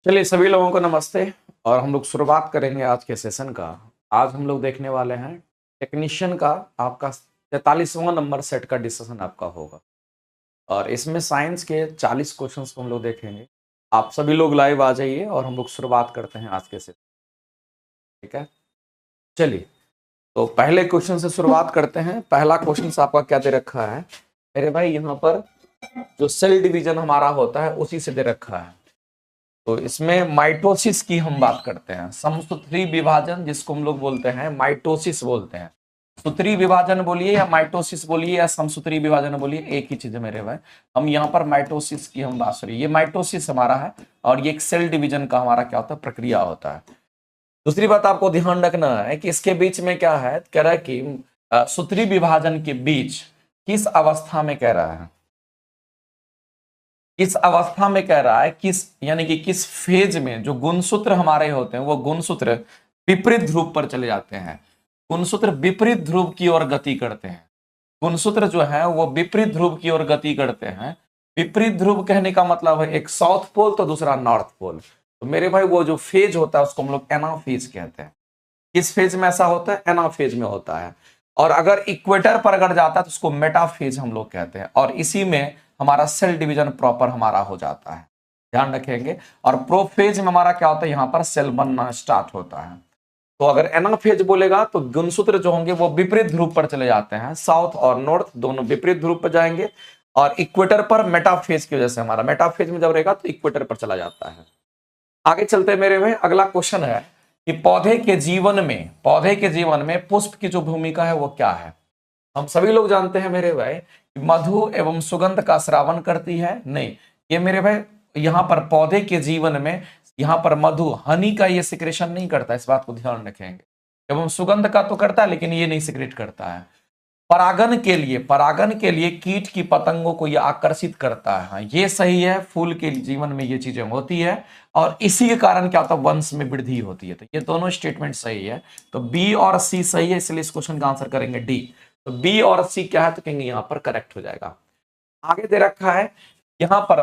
चलिए सभी लोगों को नमस्ते। और हम लोग शुरुआत करेंगे आज के सेशन का। आज हम लोग देखने वाले हैं टेक्नीशियन का आपका 43वां नंबर सेट का डिस्कशन आपका होगा। और इसमें साइंस के 40 क्वेश्चंस को हम लोग देखेंगे। आप सभी लोग लाइव आ जाइए और हम लोग शुरुआत करते हैं आज के सेशन। ठीक है, चलिए तो पहले क्वेश्चन से शुरुआत करते हैं। पहला क्वेश्चन आपका क्या दे रखा है मेरे भाई? यहाँ पर जो सेल डिवीजन हमारा होता है उसी से दे रखा है। तो इसमें माइटोसिस की हम बात करते हैं। समसूत्री विभाजन जिसको हम लोग बोलते हैं माइटोसिस बोलते हैं। सूत्री विभाजन बोलिए या माइटोसिस बोलिए या समसूत्री विभाजन बोलिए, एक ही चीज है मेरे भाई। हम यहाँ पर माइटोसिस की हम बात करें, ये माइटोसिस हमारा है और ये एक सेल डिवीजन का हमारा क्या होता है, प्रक्रिया होता है। दूसरी बात आपको ध्यान रखना है कि इसके बीच में क्या है, कह रहा है कि सूत्री विभाजन के बीच किस अवस्था में कह रहा है, इस अवस्था में कह रहा है किस, यानी कि किस फेज में जो गुणसूत्र हमारे होते हैं वो गुणसूत्र विपरीत ध्रुव पर चले जाते हैं। गुणसूत्र विपरीत ध्रुव की ओर गति करते हैं। गुणसूत्र जो है वो विपरीत ध्रुव की ओर गति करते हैं। विपरीत ध्रुव कहने का मतलब है एक साउथ पोल तो दूसरा नॉर्थ पोल। तो मेरे भाई वो जो फेज होता है उसको हम लोग एनाफेज कहते हैं। किस फेज में ऐसा होता है? एनाफेज में होता है। और अगर इक्वेटर पर अगर जाता है तो उसको मेटाफेज हम लोग कहते हैं। और इसी में हमारा सेल डिवीजन प्रॉपर हमारा हो जाता है, ध्यान रखेंगे। और प्रोफेज में हमारा क्या होता है, यहाँ पर सेल बनना स्टार्ट होता है। तो अगर एनाफेज बोलेगा तो गुणसूत्र जो होंगे वो विपरीत ध्रुव पर चले जाते हैं। साउथ और नॉर्थ दोनों विपरीत ध्रुव पर जाएंगे। और इक्वेटर पर मेटाफेज की वजह से हमारा मेटाफेज में जब रहेगा तो इक्वेटर पर चला जाता है। आगे चलते हैं मेरे भाई। अगला क्वेश्चन है कि पौधे के जीवन में पुष्प की जो भूमिका है वो क्या है। हम सभी लोग जानते हैं मेरे भाई कि मधु एवं सुगंध का स्रावन करती है। नहीं, ये मेरे भाई यहाँ पर पौधे के जीवन में यहाँ पर मधु हनी का ये सिक्रेशन नहीं करता, इस बात को ध्यान रखेंगे। एवं सुगंध का तो करता है लेकिन ये नहीं सिक्रेट करता है। परागन के लिए कीट की पतंगों को यह आकर्षित करता है। हाँ, ये सही है, फूल के जीवन में ये चीजें होती है और इसी के कारण क्या होता है, वंश में वृद्धि होती है। तो ये दोनों स्टेटमेंट सही है। तो बी और सी सही है, इसलिए इस क्वेश्चन का आंसर करेंगे डी। तो बी और सी क्या है तो कहेंगे यहां पर करेक्ट हो जाएगा। आगे दे रखा है यहां पर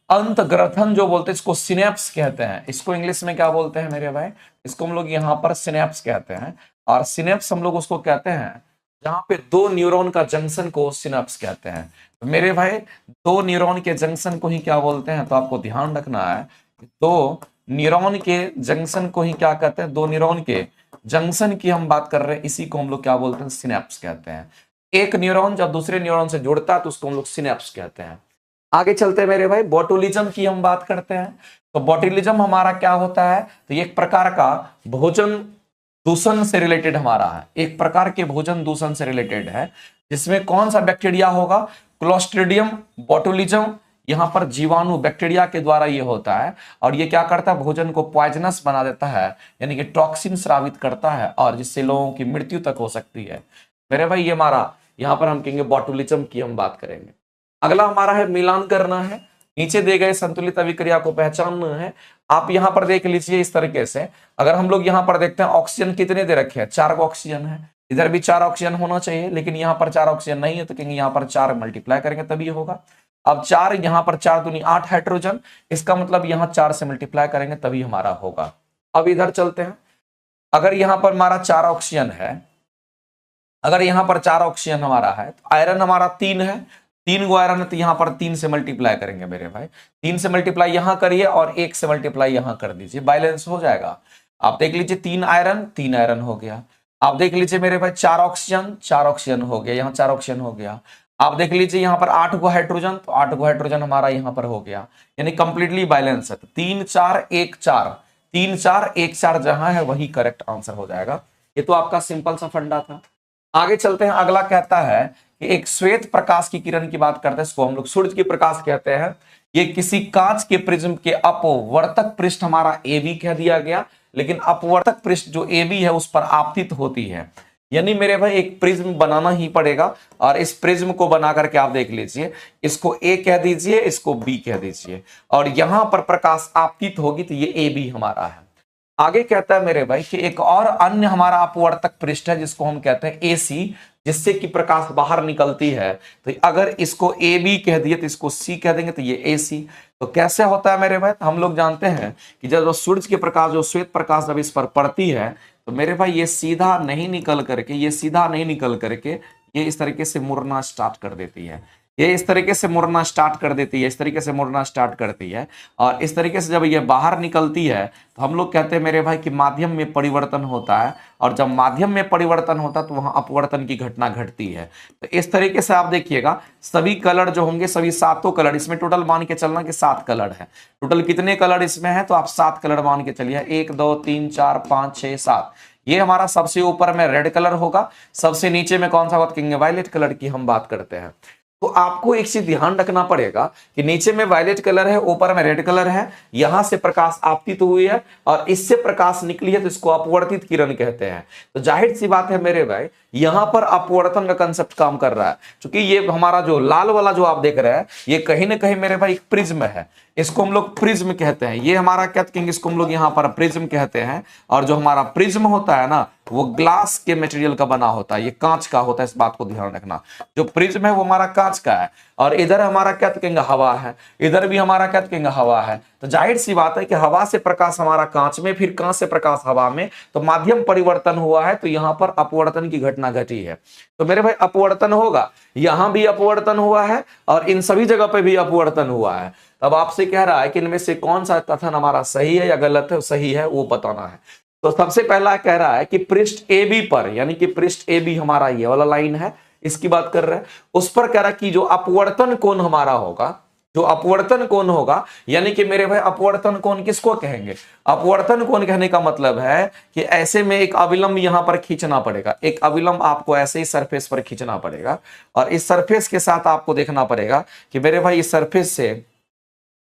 अंत ग्रथन जो बोलते हैं इसको सिनेप्स कहते हैं। इसको इंग्लिश में क्या बोलते हैं मेरे भाई? इसको हम लोग यहां पर सिनेप्स कहते हैं। और सिनेप्स हम लोग उसको कहते हैं जहां पे दो न्यूरॉन का जंक्शन को सिनेप्स कहते हैं। तो मेरे भाई दो न्यूरॉन के जंक्शन को ही क्या बोलते हैं, तो आपको ध्यान रखना है दो न्यूरॉन के जंक्शन को ही क्या कहते हैं, दो न्यूरॉन के जंक्शन की हम बात कर रहे हैं, इसी को हम लोग क्या बोलते हैं, सिनेप्स कहते हैं। एक न्यूरॉन जब दूसरे न्यूरॉन से जुड़ता है तो उसको हम लोग सिनेप्स कहते हैं। आगे चलते हैं मेरे भाई, बोटुलिज्म की हम बात करते हैं। तो बोटुलिज्म हमारा क्या होता है, तो ये एक प्रकार का भोजन दूषण से रिलेटेड हमारा है, एक प्रकार के भोजन दूषण से रिलेटेड है। जिसमें कौन सा बैक्टीरिया होगा, क्लोस्ट्रिडियम बोटुलिज्म। यहां पर जीवाणु बैक्टीरिया के द्वारा ये होता है और ये क्या करता है, भोजन को पॉइजनस बना देता है, यानी कि टॉक्सिन स्रावित करता है और जिससे लोगों की मृत्यु तक हो सकती है। मेरे भाई ये हमारा यहां पर हम कहेंगे बोटुलिज्म की हम बात करेंगे। अगला हमारा है मिलान करना है। नीचे दिए गए संतुलित अभिक्रिया को पहचानना है। आप यहां पर देख लीजिए इस तरीके से। अगर हम लोग यहां पर देखते हैं ऑक्सीजन कितने दे रखे हैं, 4 ऑक्सीजन है। इधर भी 4 ऑक्सीजन होना चाहिए लेकिन यहां पर 4 ऑक्सीजन नहीं है, तो कहेंगे यहां पर 4 मल्टीप्लाई करेंगे तभी होगा। अब 4 यहां पर 4 दूनी 8 हाइड्रोजन, इसका मतलब यहां 4 से मल्टीप्लाई करेंगे तभी हमारा होगा। अब इधर चलते हैं। अगर यहां पर हमारा 4 ऑक्सीजन है, अगर यहां पर 4 ऑक्सीजन हमारा है तो आयरन हमारा 3 है, 3 गो आयरन है, तो यहां पर 3 से मल्टीप्लाई करेंगे मेरे भाई। 3 से मल्टीप्लाई यहां करिए और 1 से मल्टीप्लाई यहां कर दीजिए, बैलेंस हो जाएगा। आप देख लीजिए 3 आयरन हो गया। आप देख लीजिए मेरे भाई 4 ऑक्सीजन, 4 ऑक्सीजन हो गया, यहाँ 4 ऑक्सीजन हो गया। आप देख लीजिए यहाँ पर 8 गो हाइड्रोजन, तो 8 गो हाइड्रोजन हमारा यहाँ पर हो गया, यानी कंप्लीटली बैलेंस है। तो 3 4 1 4, 3 4 1 4 जहां है वही करेक्ट आंसर हो जाएगा। ये तो आपका सिंपल सा फंडा था। आगे चलते हैं। अगला कहता है कि एक श्वेत प्रकाश की किरण की बात करते हैं, इसको हम लोग सूरज की प्रकाश कहते हैं। ये किसी कांच के प्रिज्म के अपवर्तक पृष्ठ हमारा ए बी कह दिया गया, लेकिन अपवर्तक पृष्ठ जो ए बी है उस पर आपतित होती है। यानी मेरे भाई एक प्रिज्म बनाना ही पड़ेगा और इस प्रिज्म को बना करके आप देख लीजिए, इसको ए कह दीजिए, इसको बी कह दीजिए, और यहां पर प्रकाश आपतित होगी तो ये ए बी हमारा है। आगे कहता है मेरे भाई कि एक और अन्य हमारा अपवर्तक पृष्ठ है जिसको हम कहते हैं एसी। जिससे कि प्रकाश बाहर निकलती है। तो अगर इसको ए बी कह दिए तो इसको सी कह देंगे, तो ये ए सी। तो कैसे होता है मेरे भाई, तो हम लोग जानते हैं कि जब सूरज के प्रकाश, जो श्वेत प्रकाश जब इस पर पड़ती है तो मेरे भाई ये सीधा नहीं निकल करके, ये इस तरीके से मुड़ना स्टार्ट कर देती है। ये इस तरीके से मुड़ना स्टार्ट कर देती है, इस तरीके से मुड़ना स्टार्ट करती है। और इस तरीके से जब ये बाहर निकलती है तो हम लोग कहते हैं मेरे भाई कि माध्यम में परिवर्तन होता है। और जब माध्यम में परिवर्तन होता है तो वहां अपवर्तन की घटना घटती है। तो इस तरीके से आप देखिएगा सभी कलर जो होंगे, सभी सातों कलर, इसमें टोटल मान के चलना कि 7 कलर है। टोटल कितने कलर इसमें है, तो आप 7 कलर मान के चलिए, 1 2 3 4 5 6 7। ये हमारा सबसे ऊपर में रेड कलर होगा, सबसे नीचे में कौन सा बात कहेंगे, वायलेट कलर की हम बात करते हैं। तो आपको एक चीज ध्यान रखना पड़ेगा कि नीचे में वायलेट कलर है, ऊपर में रेड कलर है। यहां से प्रकाश आपतित हुई है और इससे प्रकाश निकली है, तो इसको अपवर्तित किरण कहते हैं। तो जाहिर सी बात है मेरे भाई, यहां पर अपवर्तन का कंसेप्ट काम कर रहा है। क्योंकि ये हमारा जो लाल वाला जो आप देख रहे हैं, ये कहीं ना कहीं मेरे भाई एक प्रिज्म है, इसको हम लोग प्रिज्म कहते हैं। ये हमारा क्या कहेंगे, इसको हम लोग यहाँ पर प्रिज्म कहते हैं। और जो हमारा प्रिज्म होता है ना, वो ग्लास के मटेरियल का बना होता है, ये कांच का होता है, इस बात को ध्यान रखना। जो प्रिज्म है वो हमारा कांच का है। और इधर हमारा क्या कहेंगे, हवा है। इधर भी हमारा क्या कहेंगे, हवा है। तो जाहिर सी बात है कि हवा से प्रकाश हमारा कांच में, फिर कांच से प्रकाश हवा में, तो माध्यम परिवर्तन हुआ है, तो यहां पर अपवर्तन की घटना घटी है। तो मेरे भाई अपवर्तन होगा, यहां भी अपवर्तन हुआ है और इन सभी जगह पे भी अपवर्तन हुआ है। तब आपसे कह रहा है कि इनमें से कौन सा कथन हमारा सही है या गलत है, सही है वो बताना है। तो सबसे पहला कह रहा है कि पृष्ठ ए बी पर, यानी कि पृष्ठ ए बी हमारा ये वाला लाइन है, इसकी बात कर रहे हैं। उस पर कह रहा है कि जो अपवर्तन कोण हमारा होगा, जो अपवर्तन कोण होगा, यानी कि मेरे भाई अपवर्तन कोण किसको कहेंगे, अपवर्तन कोण कहने का मतलब है कि ऐसे में एक अविलंब यहां पर खींचना पड़ेगा। एक अविलंब आपको ऐसे ही सरफेस पर खींचना पड़ेगा और इस सरफेस के साथ आपको देखना पड़ेगा कि मेरे भाई इस सरफेस से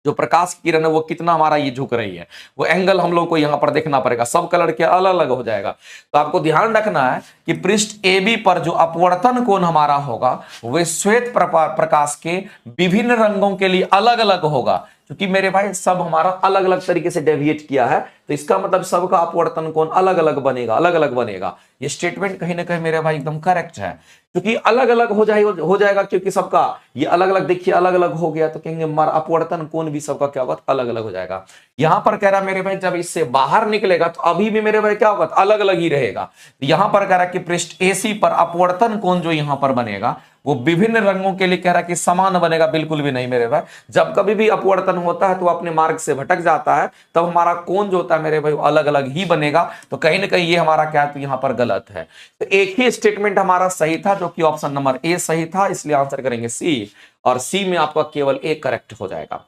जो प्रकाश की किरण है वो कितना हमारा ये झुक रही है, वो एंगल हम लोग को यहाँ पर देखना पड़ेगा। सब कलर के अलग अलग हो जाएगा। तो आपको ध्यान रखना है कि पृष्ठ ए बी पर जो अपवर्तन कोण हमारा होगा वह श्वेत प्रकाश के विभिन्न रंगों के लिए अलग अलग होगा। क्योंकि मेरे भाई सब हमारा अलग अलग तरीके से डेविएट किया है, तो इसका मतलब सबका अपवर्तन कोण अलग अलग बनेगा, अलग अलग बनेगा। ये स्टेटमेंट कहीं ना कहीं मेरे भाई एकदम करेक्ट है, क्योंकि अलग अलग हो जाएगा क्योंकि सबका ये अलग अलग, देखिए अलग अलग हो गया, तो कहेंगे हमारा अपवर्तन कोण भी सबका क्या होगा, अलग अलग हो जाएगा। यहां पर कह रहा मेरे भाई जब इससे बाहर निकलेगा तो अभी भी मेरे भाई क्या होगा, अलग अलग ही रहेगा। यहां पर कह रहा कि पृष्ठ एसी पर अपवर्तन कोण जो यहां पर बनेगा वो विभिन्न रंगों के लिए कह रहा कि समान बनेगा, बिल्कुल भी नहीं मेरे भाई। जब कभी भी अपवर्तन होता है तो अपने मार्ग से भटक जाता है, तब हमारा कोण जो होता है मेरे भाई अलग अलग ही बनेगा। तो कहीं ना कहीं ये हमारा क्या है, तो यहां पर गलत है। तो एक ही स्टेटमेंट हमारा सही था, जो कि ऑप्शन नंबर ए सही था, इसलिए आंसर करेंगे सी। और सी में आपका केवल एक करेक्ट हो जाएगा।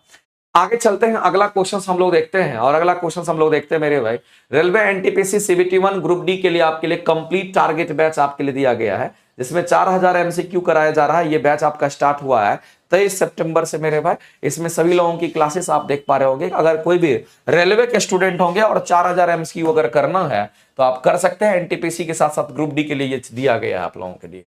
आगे चलते हैं, अगला क्वेश्चन हम लोग देखते हैं। और अगला क्वेश्चन हम लोग देखते हैं मेरे भाई, railway NTPC CBT 1 group D के लिए आपके लिए कंप्लीट टारगेट बैच आपके लिए दिया गया है, जिसमें 4000 एमसीक्यू कराया जा रहा है। ये बैच आपका स्टार्ट हुआ है 23 सितंबर से मेरे भाई। इसमें सभी लोगों की क्लासेस आप देख पा रहे होंगे। अगर कोई भी रेलवे के स्टूडेंट होंगे और 4000 एमसीक्यू अगर करना है तो आप कर सकते हैं। एनटीपीसी के साथ साथ ग्रुप डी के लिए ये दिया गया है आप लोगों के लिए।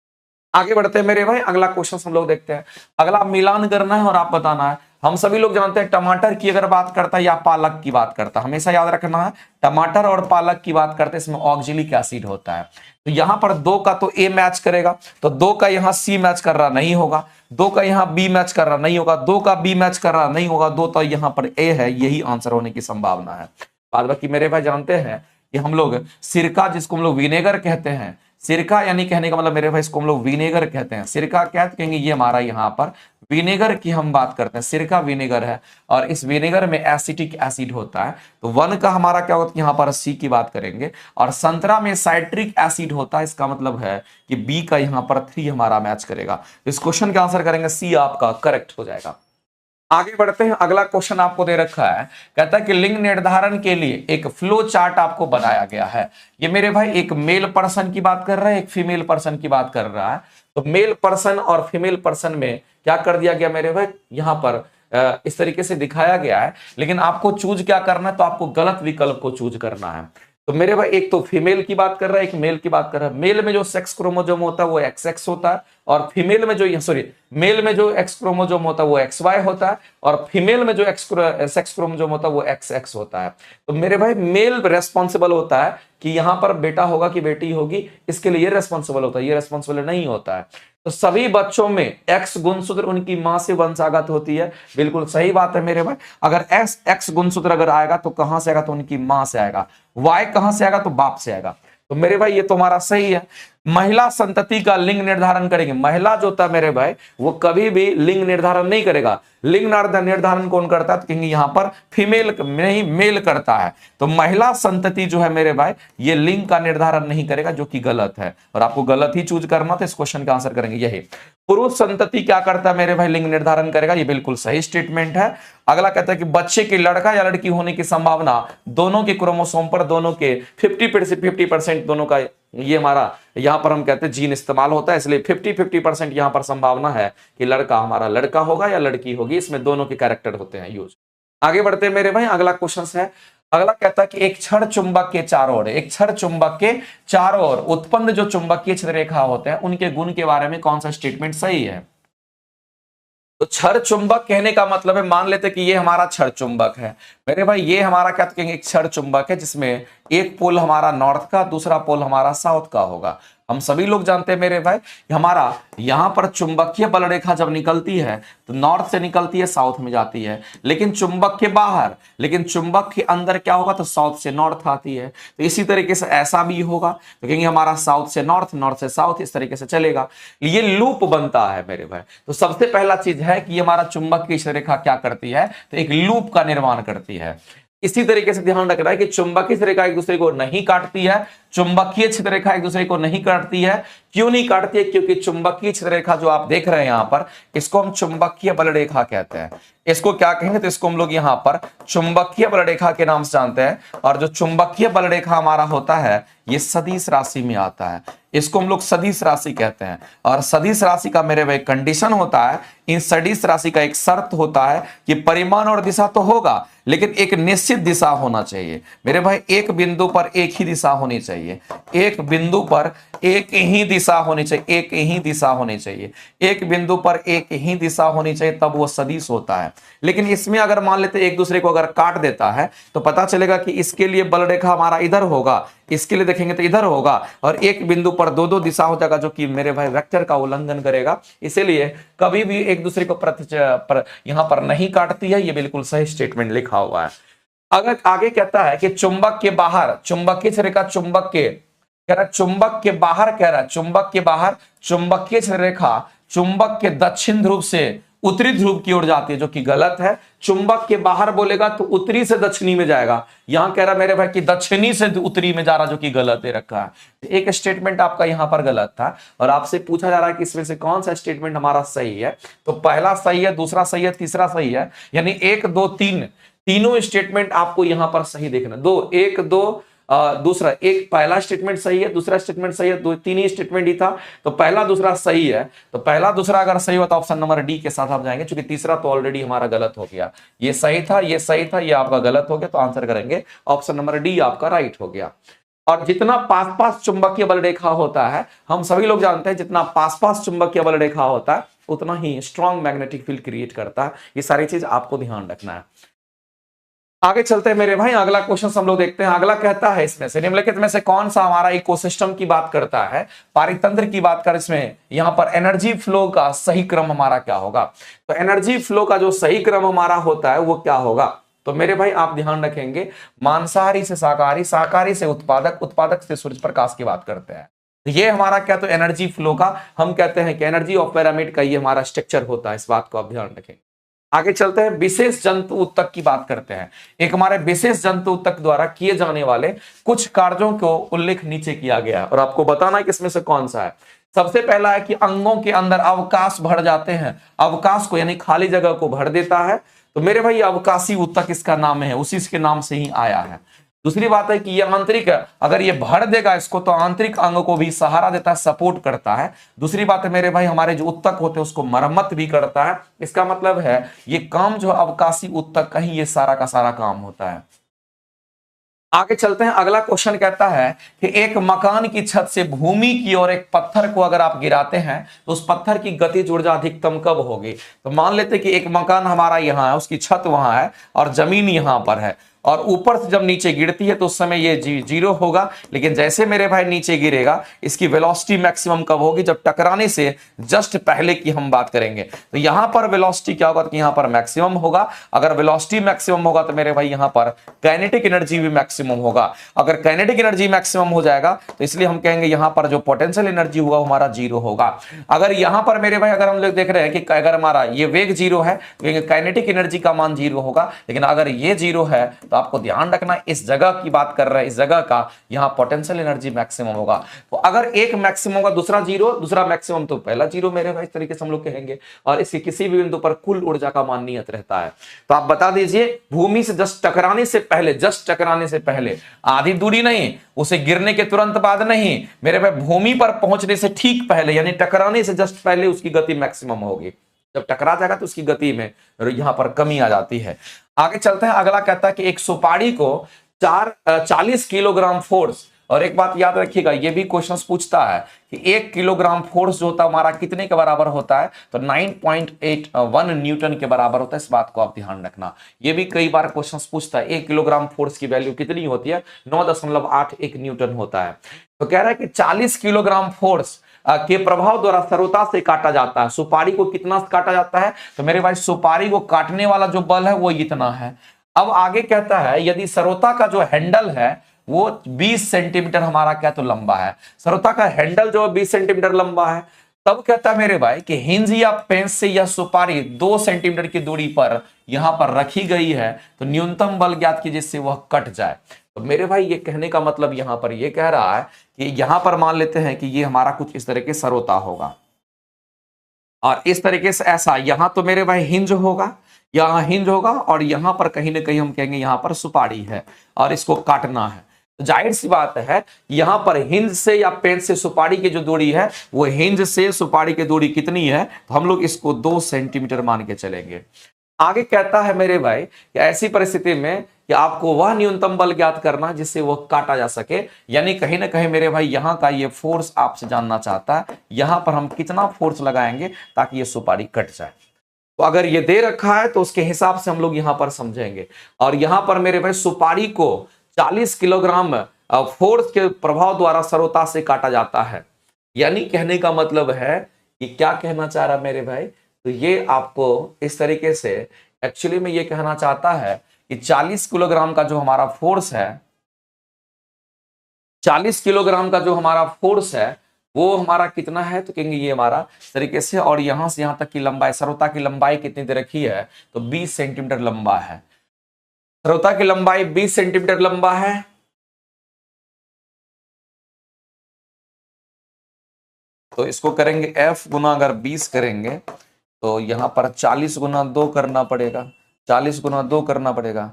आगे बढ़ते हैं मेरे भाई, अगला क्वेश्चन हम लोग देखते हैं। अगला मिलान करना है और आप बताना है। हम सभी लोग जानते हैं टमाटर की अगर बात करता है या पालक की बात करता है, हमेशा याद रखना है टमाटर और पालक की बात करते हैं, इसमें ऑक्जेलिक एसिड होता है। तो यहां पर 2 का तो ए मैच करेगा, तो 2 का यहां सी मैच कर रहा नहीं होगा, 2 का यहां बी मैच कर रहा नहीं होगा, 2 का बी मैच कर रहा नहीं होगा, 2 तो यहां पर ए है, यही आंसर होने की संभावना है। बाद बाकी मेरे भाई जानते हैं कि हम लोग सिरका, जिसको हम लोग विनेगर कहते हैं, सिरका यानी कहने का मतलब मेरे भाई इसको हम लोग विनेगर कहते हैं। सिरका क्या कहेंगे, ये हमारा यहाँ पर विनेगर की हम बात करते हैं, सिरका विनेगर है। और इस विनेगर में एसिटिक एसिड होता है, तो 1 का हमारा क्या होता है, यहाँ पर सी की बात करेंगे। और संतरा में साइट्रिक एसिड होता है, इसका मतलब है कि बी का यहाँ पर 3 हमारा मैच करेगा। इस क्वेश्चन का आंसर करेंगे सी, आपका करेक्ट हो जाएगा। आगे बढ़ते हैं, अगला क्वेश्चन आपको दे रखा है, कहता है कि लिंग निर्धारण के लिए एक फ्लो चार्ट आपको बनाया गया है। ये मेरे भाई एक मेल पर्सन की बात कर रहा है, एक फीमेल पर्सन की बात कर रहा है। तो मेल पर्सन और फीमेल पर्सन में क्या कर दिया गया मेरे भाई, यहां पर इस तरीके से दिखाया गया है। लेकिन आपको चूज क्या करना है, तो आपको गलत विकल्प को चूज करना है। तो मेरे भाई एक तो फीमेल की बात कर रहा है, एक मेल की बात कर रहा है। मेल में जो सेक्स क्रोमोसोम होता है वो XX होता है, और फीमेल में जो सॉरी मेल में जो एक्स क्रोमोसोम होता है वो XY होता है, और फीमेल में जो सेक्स क्रोमोसोम होता है वो XX होता है। तो मेरे भाई मेल रेस्पॉन्सिबल होता है कि यहां पर बेटा होगा कि बेटी होगी, इसके लिए ये रेस्पॉन्सिबल होता है, ये रेस्पॉन्सिबल नहीं होता है। तो सभी बच्चों में X गुणसूत्र उनकी मां से वंशागत होती है, बिल्कुल सही बात है मेरे भाई। अगर X गुणसूत्र अगर आएगा तो कहां से आएगा, तो उनकी मां से आएगा। Y कहां से आएगा, तो बाप से आएगा। तो मेरे भाई ये तुम्हारा सही है। महिला संतति का लिंग निर्धारण करेंगे। महिला जो होता है मेरे भाई वो कभी भी लिंग निर्धारण नहीं करेगा। लिंग निर्धारण कौन करता है, तो कहेंगे यहां पर फीमेल नहीं मेल करता है। तो महिला संतति जो है मेरे भाई ये लिंग का निर्धारण नहीं करेगा, जो कि गलत है, और आपको गलत ही चूज करना, तो इस क्वेश्चन का आंसर करेंगे यही। पुरुष संतति क्या करता है मेरे भाई, लिंग निर्धारण करेगा, ये बिल्कुल सही स्टेटमेंट है। अगला कहता है कि बच्चे के लड़का या लड़की होने की संभावना दोनों के क्रोमोसोम पर, दोनों के 50% दोनों का, ये हमारा यहां पर हम कहते हैं जीन इस्तेमाल होता है, इसलिए 50% यहां पर संभावना है कि लड़का हमारा लड़का होगा या लड़की होगी, इसमें दोनों के कैरेक्टर होते हैं यूज। आगे बढ़ते हैं मेरे भाई, अगला क्वेश्चन है। अगला कहता है कि एक क्षण चुंबक के चारों ओर, एक क्षण चुंबक के चारों ओर उत्पन्न जो चुंबकीय क्षेत्र रेखा होते हैं उनके गुण के बारे में कौन सा स्टेटमेंट सही है। तो क्षण चुंबक कहने का मतलब है, मान लेते कि ये हमारा क्षण चुंबक है मेरे भाई, ये हमारा क्या कहेंगे, एक क्षण चुंबक है जिसमें एक पोल हमारा नॉर्थ का, दूसरा पोल हमारा साउथ का होगा। हम सभी लोग जानते हैं मेरे भाई हमारा यहां पर चुंबकीय बल रेखा जब निकलती है तो नॉर्थ से निकलती है, साउथ में जाती है, लेकिन चुंबक के बाहर, लेकिन चुंबक के अंदर क्या होगा, तो साउथ से नॉर्थ आती है। तो इसी तरीके से ऐसा भी होगा, तो कहेंगे हमारा साउथ से नॉर्थ, नॉर्थ से साउथ, इस तरीके से चलेगा, ये लूप बनता है मेरे भाई। तो सबसे पहला चीज है कि हमारा चुंबकीय रेखा क्या करती है, तो एक लूप का निर्माण करती है। इसी तरीके से ध्यान रखना है कि चुंबकीय रेखा एक दूसरे को नहीं काटती है, चुंबकीय क्षेत्र रेखा एक दूसरे को नहीं काटती है। क्यों नहीं काटती है, क्योंकि चुंबकीय क्षेत्र रेखा जो आप देख रहे हैं यहां पर, इसको हम चुंबकीय बल रेखा कहते हैं। इसको क्या कहेंगे, तो इसको हम लोग यहां पर चुंबकीय बल रेखा के नाम से जानते हैं। और जो चुंबकीय बल रेखा हमारा होता है ये सदिश राशि में आता है, इसको हम लोग सदिश राशि कहते हैं। और सदिश राशि का मेरे भाई कंडीशन होता है, इन सदिश राशि का एक शर्त होता है कि परिमाण और दिशा तो होगा, लेकिन एक निश्चित दिशा होना चाहिए मेरे भाई। एक बिंदु पर एक ही दिशा होनी चाहिए, एक बिंदु पर एक ही दिशा होनी चाहिए, एक ही दिशा होनी चाहिए, एक बिंदु पर एक ही दिशा होनी चाहिए, तब वो सदिश होता है। लेकिन इसमें अगर मान लेते एक दूसरे को अगर काट देता है तो पता चलेगा कि इसके लिए बल रेखा हमारा इधर होगा, इसके लिए देखेंगे तो इधर होगा, और एक बिंदु पर दो दो दिशा हो जाएगा, जो कि मेरे भाई वेक्टर का उल्लंघन करेगा। इसीलिए कभी भी एक दूसरे को यहां पर नहीं काटती है, ये बिल्कुल सही स्टेटमेंट लिखा हुआ है। अगर आगे कहता है कि चुंबक के बाहर, चुंबकीय रेखा चुंबक के, कह रहा चुंबक के बाहर, कह रहा चुंबक के बाहर चुंबकीय रेखा चुंबक के दक्षिण ध्रुव से उत्तरी ध्रुव की ओर जाती है, जो कि गलत है। चुंबक के बाहर बोलेगा तो उत्तरी से दक्षिणी में जाएगा, यहां कह रहा मेरे भाई कि दक्षिणी से उत्तरी में जा रहा, जो कि गलत है रखा है। एक स्टेटमेंट आपका यहां पर गलत था, और आपसे पूछा जा रहा है कि इसमें से कौन सा स्टेटमेंट हमारा सही है। तो पहला सही है, दूसरा सही है, तीसरा सही है, यानी 1 2 3 तीनों स्टेटमेंट आपको यहां पर सही देखना। 2 1 2 दूसरा, एक पहला स्टेटमेंट सही है, दूसरा स्टेटमेंट सही है, दो तीन ही स्टेटमेंट ही था, तो पहला दूसरा सही है। तो पहला दूसरा अगर सही होता तो ऑप्शन नंबर डी के साथ आप जाएंगे, क्योंकि तीसरा तो ऑलरेडी हमारा गलत हो गया। ये सही था, ये सही था, ये आपका गलत हो गया, तो आंसर करेंगे ऑप्शन नंबर डी आपका राइट हो गया। और जितना पास पास चुंबकीय बल रेखा होता है, हम सभी लोग जानते हैं, जितना पास पास चुंबकीय बल रेखा होता है उतना ही स्ट्रॉन्ग मैग्नेटिक फील्ड क्रिएट करता है। ये सारी चीज आपको ध्यान रखना है। आगे चलते हैं मेरे भाई, अगला क्वेश्चन हम लोग देखते हैं। अगला कहता है इसमें से निम्नलिखित में से कौन सा हमारा इकोसिस्टम की बात करता है, पारितंत्र की बात कर, इसमें यहां पर एनर्जी फ्लो का सही क्रम हमारा क्या होगा। तो एनर्जी फ्लो का जो सही क्रम हमारा होता है वो क्या होगा, तो मेरे भाई आप ध्यान रखेंगे, मांसाहारी से शाकाहारी, शाकाहारी से उत्पादक, उत्पादक से सूर्य प्रकाश की बात करते हैं। ये हमारा क्या, तो एनर्जी फ्लो का हम कहते हैं कि एनर्जी ऑफ पिरामिड का ये हमारा स्ट्रक्चर होता है, इस बात को आप ध्यान रखेंगे। आगे चलते हैं, विशेष जंतु उत्तक की बात करते हैं। एक हमारे विशेष जंतु उत्तक द्वारा किए जाने वाले कुछ कार्यों को उल्लेख नीचे किया गया है, और आपको बताना है कि इसमें से कौन सा है। सबसे पहला है कि अंगों के अंदर अवकाश भर जाते हैं, अवकाश को यानी खाली जगह को भर देता है। तो मेरे भाई अवकाशी उत्तक इसका नाम है, उसी के नाम से ही आया है। दूसरी बात है कि ये आंतरिक, अगर ये भर देगा इसको तो आंतरिक अंग को भी सहारा देता है, सपोर्ट करता है। दूसरी बात है मेरे भाई हमारे जो उत्तक होते हैं उसको मरम्मत भी करता है। इसका मतलब है ये काम जो अवकाशी उत्तक का ही ये सारा का सारा काम होता है। आगे चलते हैं। अगला क्वेश्चन कहता है कि एक मकान की छत से भूमि की ओर एक पत्थर को अगर आप गिराते हैं तो उस पत्थर की गतिज ऊर्जा अधिकतम कब होगी। तो मान लेते हैं कि एक मकान हमारा यहां है, उसकी छत वहां है और जमीन यहां पर है, और ऊपर से जब नीचे गिरती है तो उस समय ये जीरो होगा, लेकिन जैसे मेरे भाई नीचे गिरेगा इसकी वेलोसिटी मैक्सिमम कब होगी, जब टकराने से जस्ट पहले की हम बात करेंगे। तो यहां पर वेलोसिटी क्या होगा, तो यहां पर मैक्सिमम होगा। अगर वेलोसिटी मैक्सिमम होगा तो मेरे भाई यहां पर काइनेटिक एनर्जी भी मैक्सिमम होगा। अगर काइनेटिक एनर्जी मैक्सिमम हो जाएगा तो इसलिए हम कहेंगे यहां पर जो पोटेंशियल एनर्जी होगा हमारा जीरो होगा। अगर यहां पर मेरे भाई अगर हम लोग देख रहे हैं कि अगर हमारा ये वेग जीरो है तो काइनेटिक एनर्जी का मान जीरो होगा, लेकिन अगर ये जीरो है तो आपको ध्यान रखना इस जगह की बात कर रहे हैं, इस जगह का यहां पोटेंशियल एनर्जी मैक्सिमम होगा। तो अगर एक मैक्सिमम होगा दूसरा जीरो, दूसरा मैक्सिमम तो पहला जीरो मेरे भाई, इस तरीके से हम लोग कहेंगे। और इसके किसी भी बिंदु पर कुल ऊर्जा का मान नियत रहता है। तो आप बता दीजिए भूमि से जस्ट टकराने से पहले, जस्ट टकराने से पहले, आधी दूरी नहीं, उसे गिरने के तुरंत बाद नहीं, मेरे भाई भूमि पर पहुंचने से ठीक पहले यानी टकराने से जस्ट पहले उसकी गति मैक्सिमम होगी। जब टकरा जाएगा तो उसकी गति में यहां पर कमी आ जाती है। आगे चलते हैं। अगला कहता है कि एक सुपारी को 40 किलोग्राम फोर्स, और एक बात याद रखिएगा ये भी क्वेश्चंस पूछता है कि 1 किलोग्राम फोर्स जो होता है हमारा कितने के बराबर होता है, तो 9.81 न्यूटन के बराबर होता है। इस बात को आप ध्यान रखना, ये भी कई बार क्वेश्चंस पूछता है 1 किलोग्राम फोर्स की वैल्यू कितनी होती है, 9.81 न्यूटन होता है। तो कह रहा है कि 40 किलोग्राम फोर्स के प्रभाव द्वारा सरोता से काटा जाता है। सुपारी को कितना काटा जाता है, तो मेरे भाई सुपारी को काटने वाला जो बल है वो इतना है। अब आगे कहता है यदि सरोता का जो हैंडल है वो 20 सेंटीमीटर हमारा क्या तो लंबा है, सरोता का हैंडल जो 20 सेंटीमीटर लंबा है, तब कहता है मेरे भाई कि हिंज या पेंच से यह सुपारी 2 सेंटीमीटर की दूरी पर यहां पर रखी गई है, तो न्यूनतम बल ज्ञात कीजिए जिससे वह कट जाए। तो मेरे भाई ये कहने का मतलब यहां पर ये कह रहा है कि यहां पर मान लेते हैं कि ये हमारा कुछ इस तरह के सरोता होगा, और इस तरीके से ऐसा यहां तो मेरे भाई हिंज होगा, यहां हिंज होगा, और यहां पर कहीं ना कहीं हम कहेंगे यहां पर सुपारी है और इसको काटना है। तो जाहिर सी बात है यहां पर हिंज से या पेंच से सुपारी की जो दूरी है वो हिंज से सुपारी की दूरी कितनी है, तो हम लोग इसको 2 सेंटीमीटर मान के चलेंगे। आगे कहता है मेरे भाई कि ऐसी परिस्थिति में कि आपको वह न्यूनतम बल ज्ञात करना जिससे वह काटा जा सके, यानी कहीं ना कहीं मेरे भाई यहां का ये फोर्स आपसे जानना चाहता है, यहां पर हम कितना फोर्स लगाएंगे ताकि ये सुपारी कट जाए। तो अगर ये दे रखा है तो उसके हिसाब से हम लोग यहां पर समझेंगे। और यहां पर मेरे भाई सुपारी को 40 किलोग्राम फोर्स के प्रभाव द्वारा सरोता से काटा जाता है, यानी कहने का मतलब है कि क्या कहना चाह रहा मेरे भाई, तो ये आपको इस तरीके से एक्चुअली में ये कहना चाहता है कि 40 किलोग्राम का जो हमारा फोर्स है, 40 किलोग्राम का जो हमारा फोर्स है वो हमारा कितना है, तो कहेंगे ये हमारा इस तरीके से, और यहां से यहां तक की लंबाई, सरोता की लंबाई कितनी दे रखी है, तो 20 सेंटीमीटर लंबा है। सरोता की लंबाई 20 सेंटीमीटर लंबा है, तो इसको करेंगे F गुना अगर 20 करेंगे तो यहां पर 40 गुना 2 करना पड़ेगा, 40 गुना 2 करना पड़ेगा,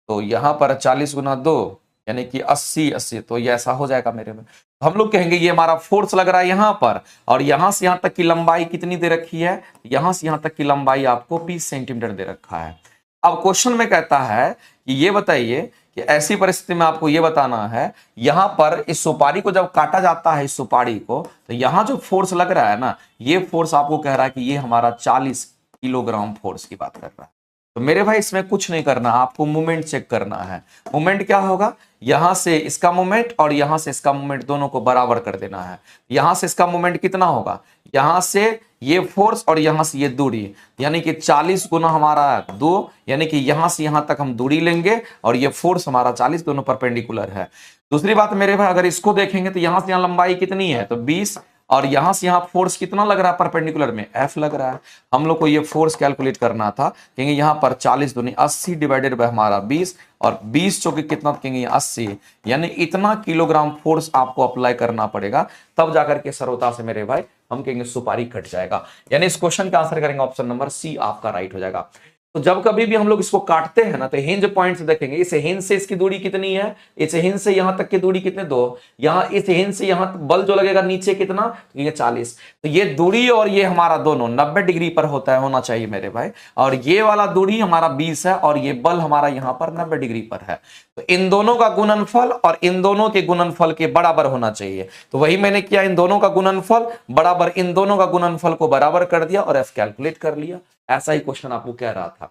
तो यहां पर 40 गुना 2 यानी कि 80, तो ये ऐसा हो जाएगा मेरे में। हम लोग कहेंगे ये हमारा फोर्स लग रहा है यहां पर, और यहां से यहां तक की लंबाई कितनी दे रखी है, यहां से यहां तक की लंबाई आपको 20 सेंटीमीटर दे रखा है। अब क्वेश्चन में कहता है कि ये बताइए कि ऐसी परिस्थिति में आपको ये बताना है, यहां पर इस सुपारी को जब काटा जाता है, इस सुपारी को, तो यहां जो फोर्स लग रहा है ना, ये फोर्स आपको कह रहा है कि ये हमारा 40 किलोग्राम फोर्स की बात कर रहा है। तो मेरे भाई इसमें कुछ नहीं करना, आपको मूवमेंट चेक करना है। मूवमेंट क्या होगा, यहां से इसका मूवमेंट और यहां से इसका मूवमेंट दोनों को बराबर कर देना है। यहां से इसका मूवमेंट कितना होगा, यहां से ये फोर्स और यहां से ये दूरी, यानी कि 40 गुना हमारा 2, यानी कि यहां से यहां तक हम दूरी लेंगे और ये फोर्स हमारा 40, दोनों परपेंडिकुलर है। दूसरी बात मेरे भाई अगर इसको देखेंगे तो यहां से यहां लंबाई कितनी है, तो 20, और यहां से यहां फोर्स कितना लग रहा है परपेंडिकुलर में, F लग रहा है। हम लोग को ये फोर्स कैलकुलेट करना था, कहेंगे यहां पर 40 दूनी 80 डिवाइडेड बाय हमारा 20, और 20 चौके कितना, कहेंगे 80, यानी इतना किलोग्राम फोर्स आपको अप्लाई करना पड़ेगा, तब जाकर के सरोता से मेरे भाई हम कहेंगे सुपारी कट जाएगा। यानी इस क्वेश्चन का आंसर करेंगे ऑप्शन नंबर सी आपका राइट हो जाएगा। तो जब कभी भी हम लोग इसको काटते हैं ना तो हिंज पॉइंट से देखेंगे, इस हिंज से इसकी दूरी कितनी है, इस हिंज से यहां तक की दूरी कितने, 2, यहां इस हिंज से यहां बल जो लगेगा नीचे कितना, तो ये 40। तो ये दूरी और ये हमारा दोनों 90 डिग्री पर होना चाहिए मेरे भाई, और ये वाला दूरी हमारा 20 है और ये बल हमारा यहां पर 90 डिग्री पर है। तो इन दोनों का गुणनफल और इन दोनों के गुणनफल के बराबर होना चाहिए। तो वही मैंने किया, इन दोनों का गुणनफल बराबर इन दोनों का गुणनफल को बराबर कर दिया और एफ कैलकुलेट कर लिया। ऐसा ही क्वेश्चन आपको कह रहा था।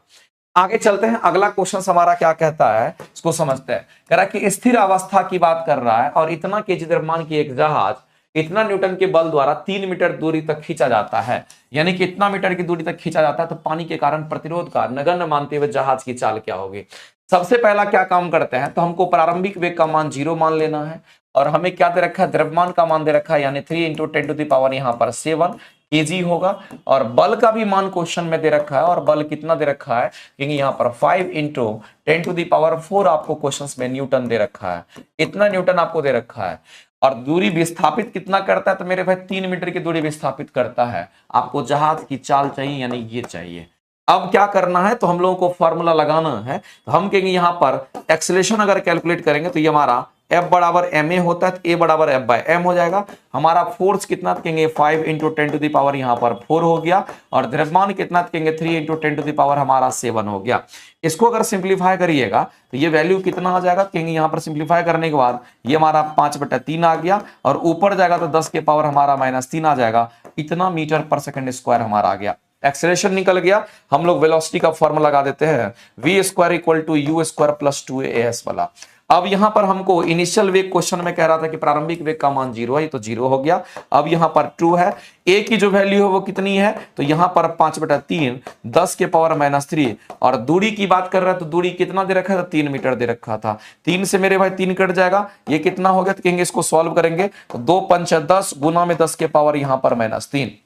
आगे चलते हैं, अगला क्वेश्चन हमारा क्या कहता है, इसको समझते हैं। कह रहा है कि स्थिर अवस्था की बात कर रहा है और इतना केजी द्रव्यमान की एक जहाज इतना न्यूटन के बल द्वारा 3 मीटर दूरी तक खींचा जाता है, यानी कि इतना मीटर की दूरी तक खींचा जाता है, तो पानी के कारण प्रतिरोध का नगण्य मानते हुए जहाज की चाल क्या होगी। सबसे पहला क्या काम करते हैं, तो हमको प्रारंभिक वेग का मान 0 मान लेना है और हमें क्या दे रखा है, द्रव्यमान का मान दे रखा है, यानी 3 × 10⁻⁷ यहाँ पर 7 kg होगा। और बल का भी मान क्वेश्चन में दे रखा है, और बल कितना दे रखा है, क्योंकि यहाँ पर 5 × 10⁻⁴ आपको क्वेश्चन में न्यूटन दे रखा है, इतना न्यूटन आपको दे रखा है। और दूरी विस्थापित कितना करता है, तो मेरे भाई 3 मीटर की दूरी विस्थापित करता है। आपको जहाज की चाल चाहिए, यानी ये चाहिए। अब क्या करना है, तो हम लोगों को फॉर्मूला लगाना है। तो हम कहेंगे यहाँ पर एक्सेलरेशन अगर कैलकुलेट करेंगे तो ये हमारा F बराबर ma होता है, तो A बराबर F/m हो जाएगा। हमारा फोर्स कितना कहेंगे, 5 × 10⁻⁴ यहाँ पर 4 हो गया, और द्रव्यमान कितना कहेंगे, 3 × 10⁻⁴ हमारा 7 हो गया। इसको अगर सिंप्लीफाई करिएगा तो ये वैल्यू कितना आ जाएगा, कहेंगे यहाँ पर सिंप्लीफाई करने के बाद ये हमारा 5/3 आ गया, और ऊपर जाएगा तो 10 के पावर हमारा -3 आ जाएगा। इतना मीटर पर सेकंड स्क्वायर हमारा आ गया। एक्सेलरेशन निकल गया, हम लोग वेलोसिटी का फॉर्मूला लगा देते हैं, v² = u² + 2as वाला। अब यहां पर हमको इनिशियल वेग क्वेश्चन में कह रहा था कि प्रारंभिक वेग का मान 0 है, तो 0 हो गया। अब यहां पर 2 है, a की जो वैल्यू है वो कितनी है, तो यहां पर 5/3 10 के पावर -3, और दूरी की बात कर रहा है तो दूरी कितना दे रखा था, 3 मीटर दे रखा था। 3 से मेरे भाई 3 कट जाएगा, ये कितना हो गया, तो कहेंगे इसको सॉल्व करेंगे तो 2 × 5 = 10 गुना में 10 के पावर यहां पर -3।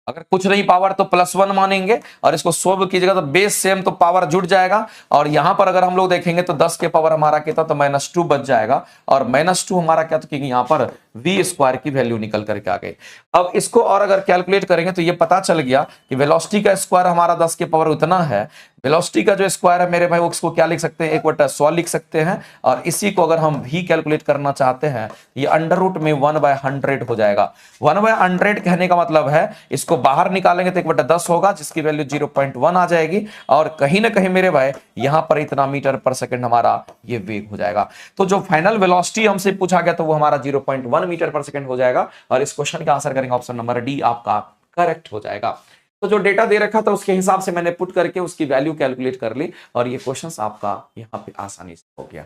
अगर कुछ नहीं पावर तो +1 मानेंगे, और इसको सोल्व कीजिएगा तो बेस सेम तो पावर जुड़ जाएगा। और यहां पर अगर हम लोग देखेंगे तो 10 के पावर हमारा कितना, तो -2 बच जाएगा, और -2 हमारा क्या, तो क्योंकि यहां पर v² की वैल्यू निकल करके आ गई। अब इसको और अगर कैलकुलेट करेंगे तो ये पता चल गया कि वेलोसिटी का स्क्वायर हमारा 10 के पावर उतना है। वेलोसिटी का जो स्क्वायर है मेरे भाई वो इसको क्या लिख सकते हैं, 1/100 लिख सकते हैं। और इसी को अगर हम भी कैलकुलेट करना चाहते हैं, ये √ में 1/100 हो जाएगा। 1/100 कहने का मतलब है इसको बाहर निकालेंगे तो 1/10 होगा, जिसकी वैल्यू 0.1 आ जाएगी। और कहीं ना कहीं मेरे भाई यहां पर इतना मीटर पर सेकंड हमारा ये वेग हो जाएगा। तो जो फाइनल वेलोसिटी हमसे पूछा गया तो वो हमारा 0.1 मीटर पर सेकंड हो जाएगा। और इस क्वेश्चन का आंसर करेंगे ऑप्शन नंबर डी, आपका करेक्ट हो जाएगा। तो जो डेटा दे रखा था उसके हिसाब से मैंने पुट करके उसकी वैल्यू कैलकुलेट कर ली, और ये क्वेश्चन आपका यहां पे आसानी से हो गया।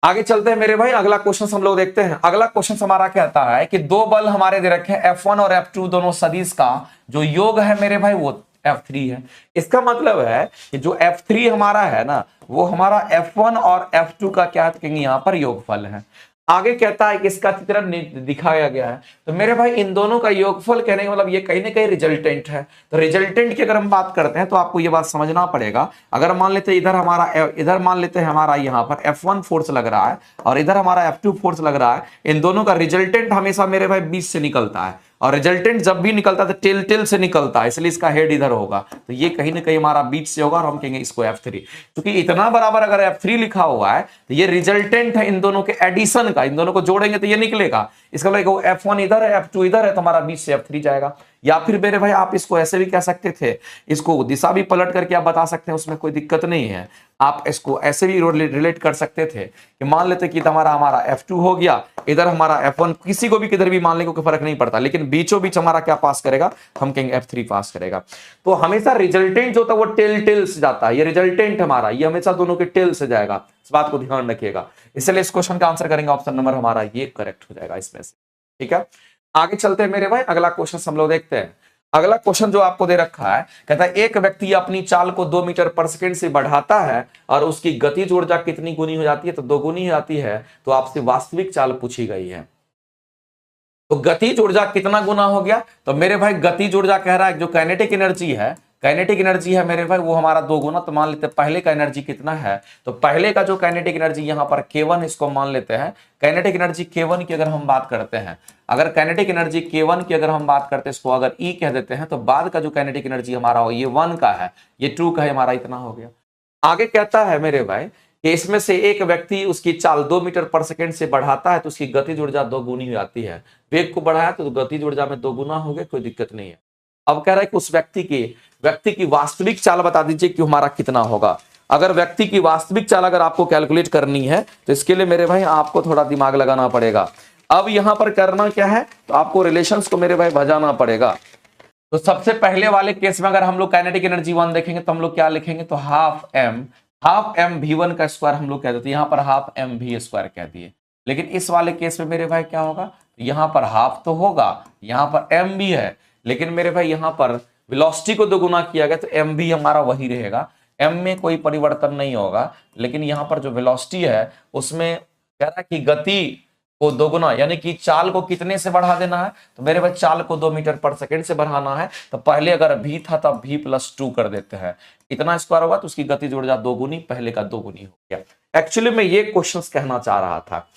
आगे चलते हैं मेरे भाई, अगला क्वेश्चन हम लोग देखते हैं। अगला क्वेश्चन हमारा कहता है कि दो बल हमारे दे रखे हैं, F1 और F2 दोनों सदिश का जो योग है मेरे भाई वो F3 है। इसका मतलब है कि जो F3 हमारा है ना, वो हमारा F1 और F2 का क्या कहेंगे यहाँ पर योगफल है। आगे कहता है कि इसका चित्रण दिखाया गया है। तो मेरे भाई इन दोनों का योगफल कहने का मतलब ये कहीं ना कहीं रिजल्टेंट है। तो रिजल्टेंट की अगर हम बात करते हैं तो आपको ये बात समझना पड़ेगा। अगर मान लेते हैं इधर मान लेते हैं हमारा यहाँ पर F1 फोर्स लग रहा है और इधर हमारा F2 फोर्स लग रहा है, इन दोनों का रिजल्टेंट हमेशा मेरे भाई 20 से निकलता है, और रिजल्टेंट जब भी निकलता है तो टेल से निकलता है, इसलिए इसका हेड इधर होगा। तो ये कहीं ना कहीं हमारा बीच से होगा और हम कहेंगे इसको F3। क्योंकि इतना बराबर अगर F3 लिखा हुआ है तो ये रिजल्टेंट है इन दोनों के एडिशन का, इन दोनों को जोड़ेंगे तो ये निकलेगा। इसका मतलब F1 इधर है, F2 इधर है, तो हमारा बीच से F3 जाएगा। या फिर मेरे भाई आप इसको ऐसे भी कह सकते थे, इसको दिशा भी पलट करके आप बता सकते हैं, उसमें कोई दिक्कत नहीं है। आप इसको ऐसे भी रिलेट कर सकते थे कि मान लेते कि हमारा F2 हो गया, इधर हमारा F1, किसी को भी किधर भी मान लेंगे कोई फर्क नहीं पड़ता, लेकिन बीचों बीच हमारा क्या पास करेगा, हम कहेंगे F3 पास करेगा। तो हमेशा रिजल्टेंट जो होता है वो टेल से जाता है। ये रिजल्टेंट हमारा ये हमेशा दोनों के टेल से जाएगा, इस बात को ध्यान रखिएगा। इसलिए इस क्वेश्चन का आंसर करेंगे ऑप्शन नंबर हमारा ये करेक्ट हो जाएगा इसमें से। ठीक है, आगे चलते हैं मेरे भाई, अगला क्वेश्चन हम लोग देखते हैं। अगला क्वेश्चन जो आपको दे रखा है, कहता है एक व्यक्ति अपनी चाल को 2 मीटर पर सेकंड से बढ़ाता है और उसकी गतिज ऊर्जा कितनी गुनी हो जाती है, तो 2 गुनी हो जाती है। तो आपसे वास्तविक चाल पूछी गई है, तो गतिज ऊर्जा कितना गुना हो गया, तो मेरे भाई गतिज ऊर्जा कह रहा है जो काइनेटिक एनर्जी है काइनेटिक एनर्जी है मेरे भाई वो हमारा 2 गुना, तो मान लेते हैं पहले का एनर्जी कितना है, तो पहले का जो काइनेटिक एनर्जी यहाँ पर K1 इसको मान लेते हैं। काइनेटिक एनर्जी K1 की अगर हम बात करते हैं, अगर काइनेटिक एनर्जी K1 की अगर हम बात करते हैं, इसको अगर E कह देते हैं, तो बाद का जो काइनेटिक एनर्जी हमारा हो ये 1 का है, ये 2 का है, हमारा इतना हो गया। आगे कहता है मेरे भाई कि इसमें से एक व्यक्ति उसकी चाल 2 मीटर पर सेकंड से बढ़ाता है तो उसकी गतिज ऊर्जा 2 गुनी हो जाती है। वेग को बढ़ाया तो गतिज ऊर्जा में 2 गुना हो गया, कोई दिक्कत नहीं है। अब कह रहा है कि उस व्यक्ति की वास्तविक चाल बता दीजिए कि हमारा कितना होगा। अगर व्यक्ति की वास्तविक चाल अगर आपको कैलकुलेट करनी है तो इसके लिए मेरे भाई आपको थोड़ा दिमाग लगाना पड़ेगा। अब यहां पर करना क्या है, तो आपको रिलेशंस को मेरे भाई भजाना पड़ेगा। तो सबसे पहले वाले केस में अगर हम लोग काइनेटिक एनर्जी 1 देखेंगे तो हम लोग क्या लिखेंगे, तो हाफ एम V1 का स्क्वायर हम लोग कह देते हैं, यहां पर हाफ एम V स्क्वायर कह दिए। लेकिन इस वाले केस में मेरे भाई क्या होगा, यहां पर हाफ तो होगा, यहां पर एम भी है, लेकिन मेरे भाई यहां पर वेलोसिटी को 2 गुना किया गया तो एम भी हमारा वही रहेगा, एम में कोई परिवर्तन नहीं होगा। लेकिन यहां पर जो वेलोसिटी है उसमें कह रहा है कि गति को 2 गुना, यानी कि चाल को कितने से बढ़ा देना है, तो मेरे भाई चाल को 2 मीटर पर सेकंड से बढ़ाना है। तो पहले अगर v था तब v+2 कर देते हैं, इतना स्क्वायर होगा तो उसकी गतिज ऊर्जा 2 गुनी, पहले का 2 गुनी हो गया। एक्चुअली मैं ये क्वेश्चंस कहना चाह रहा था।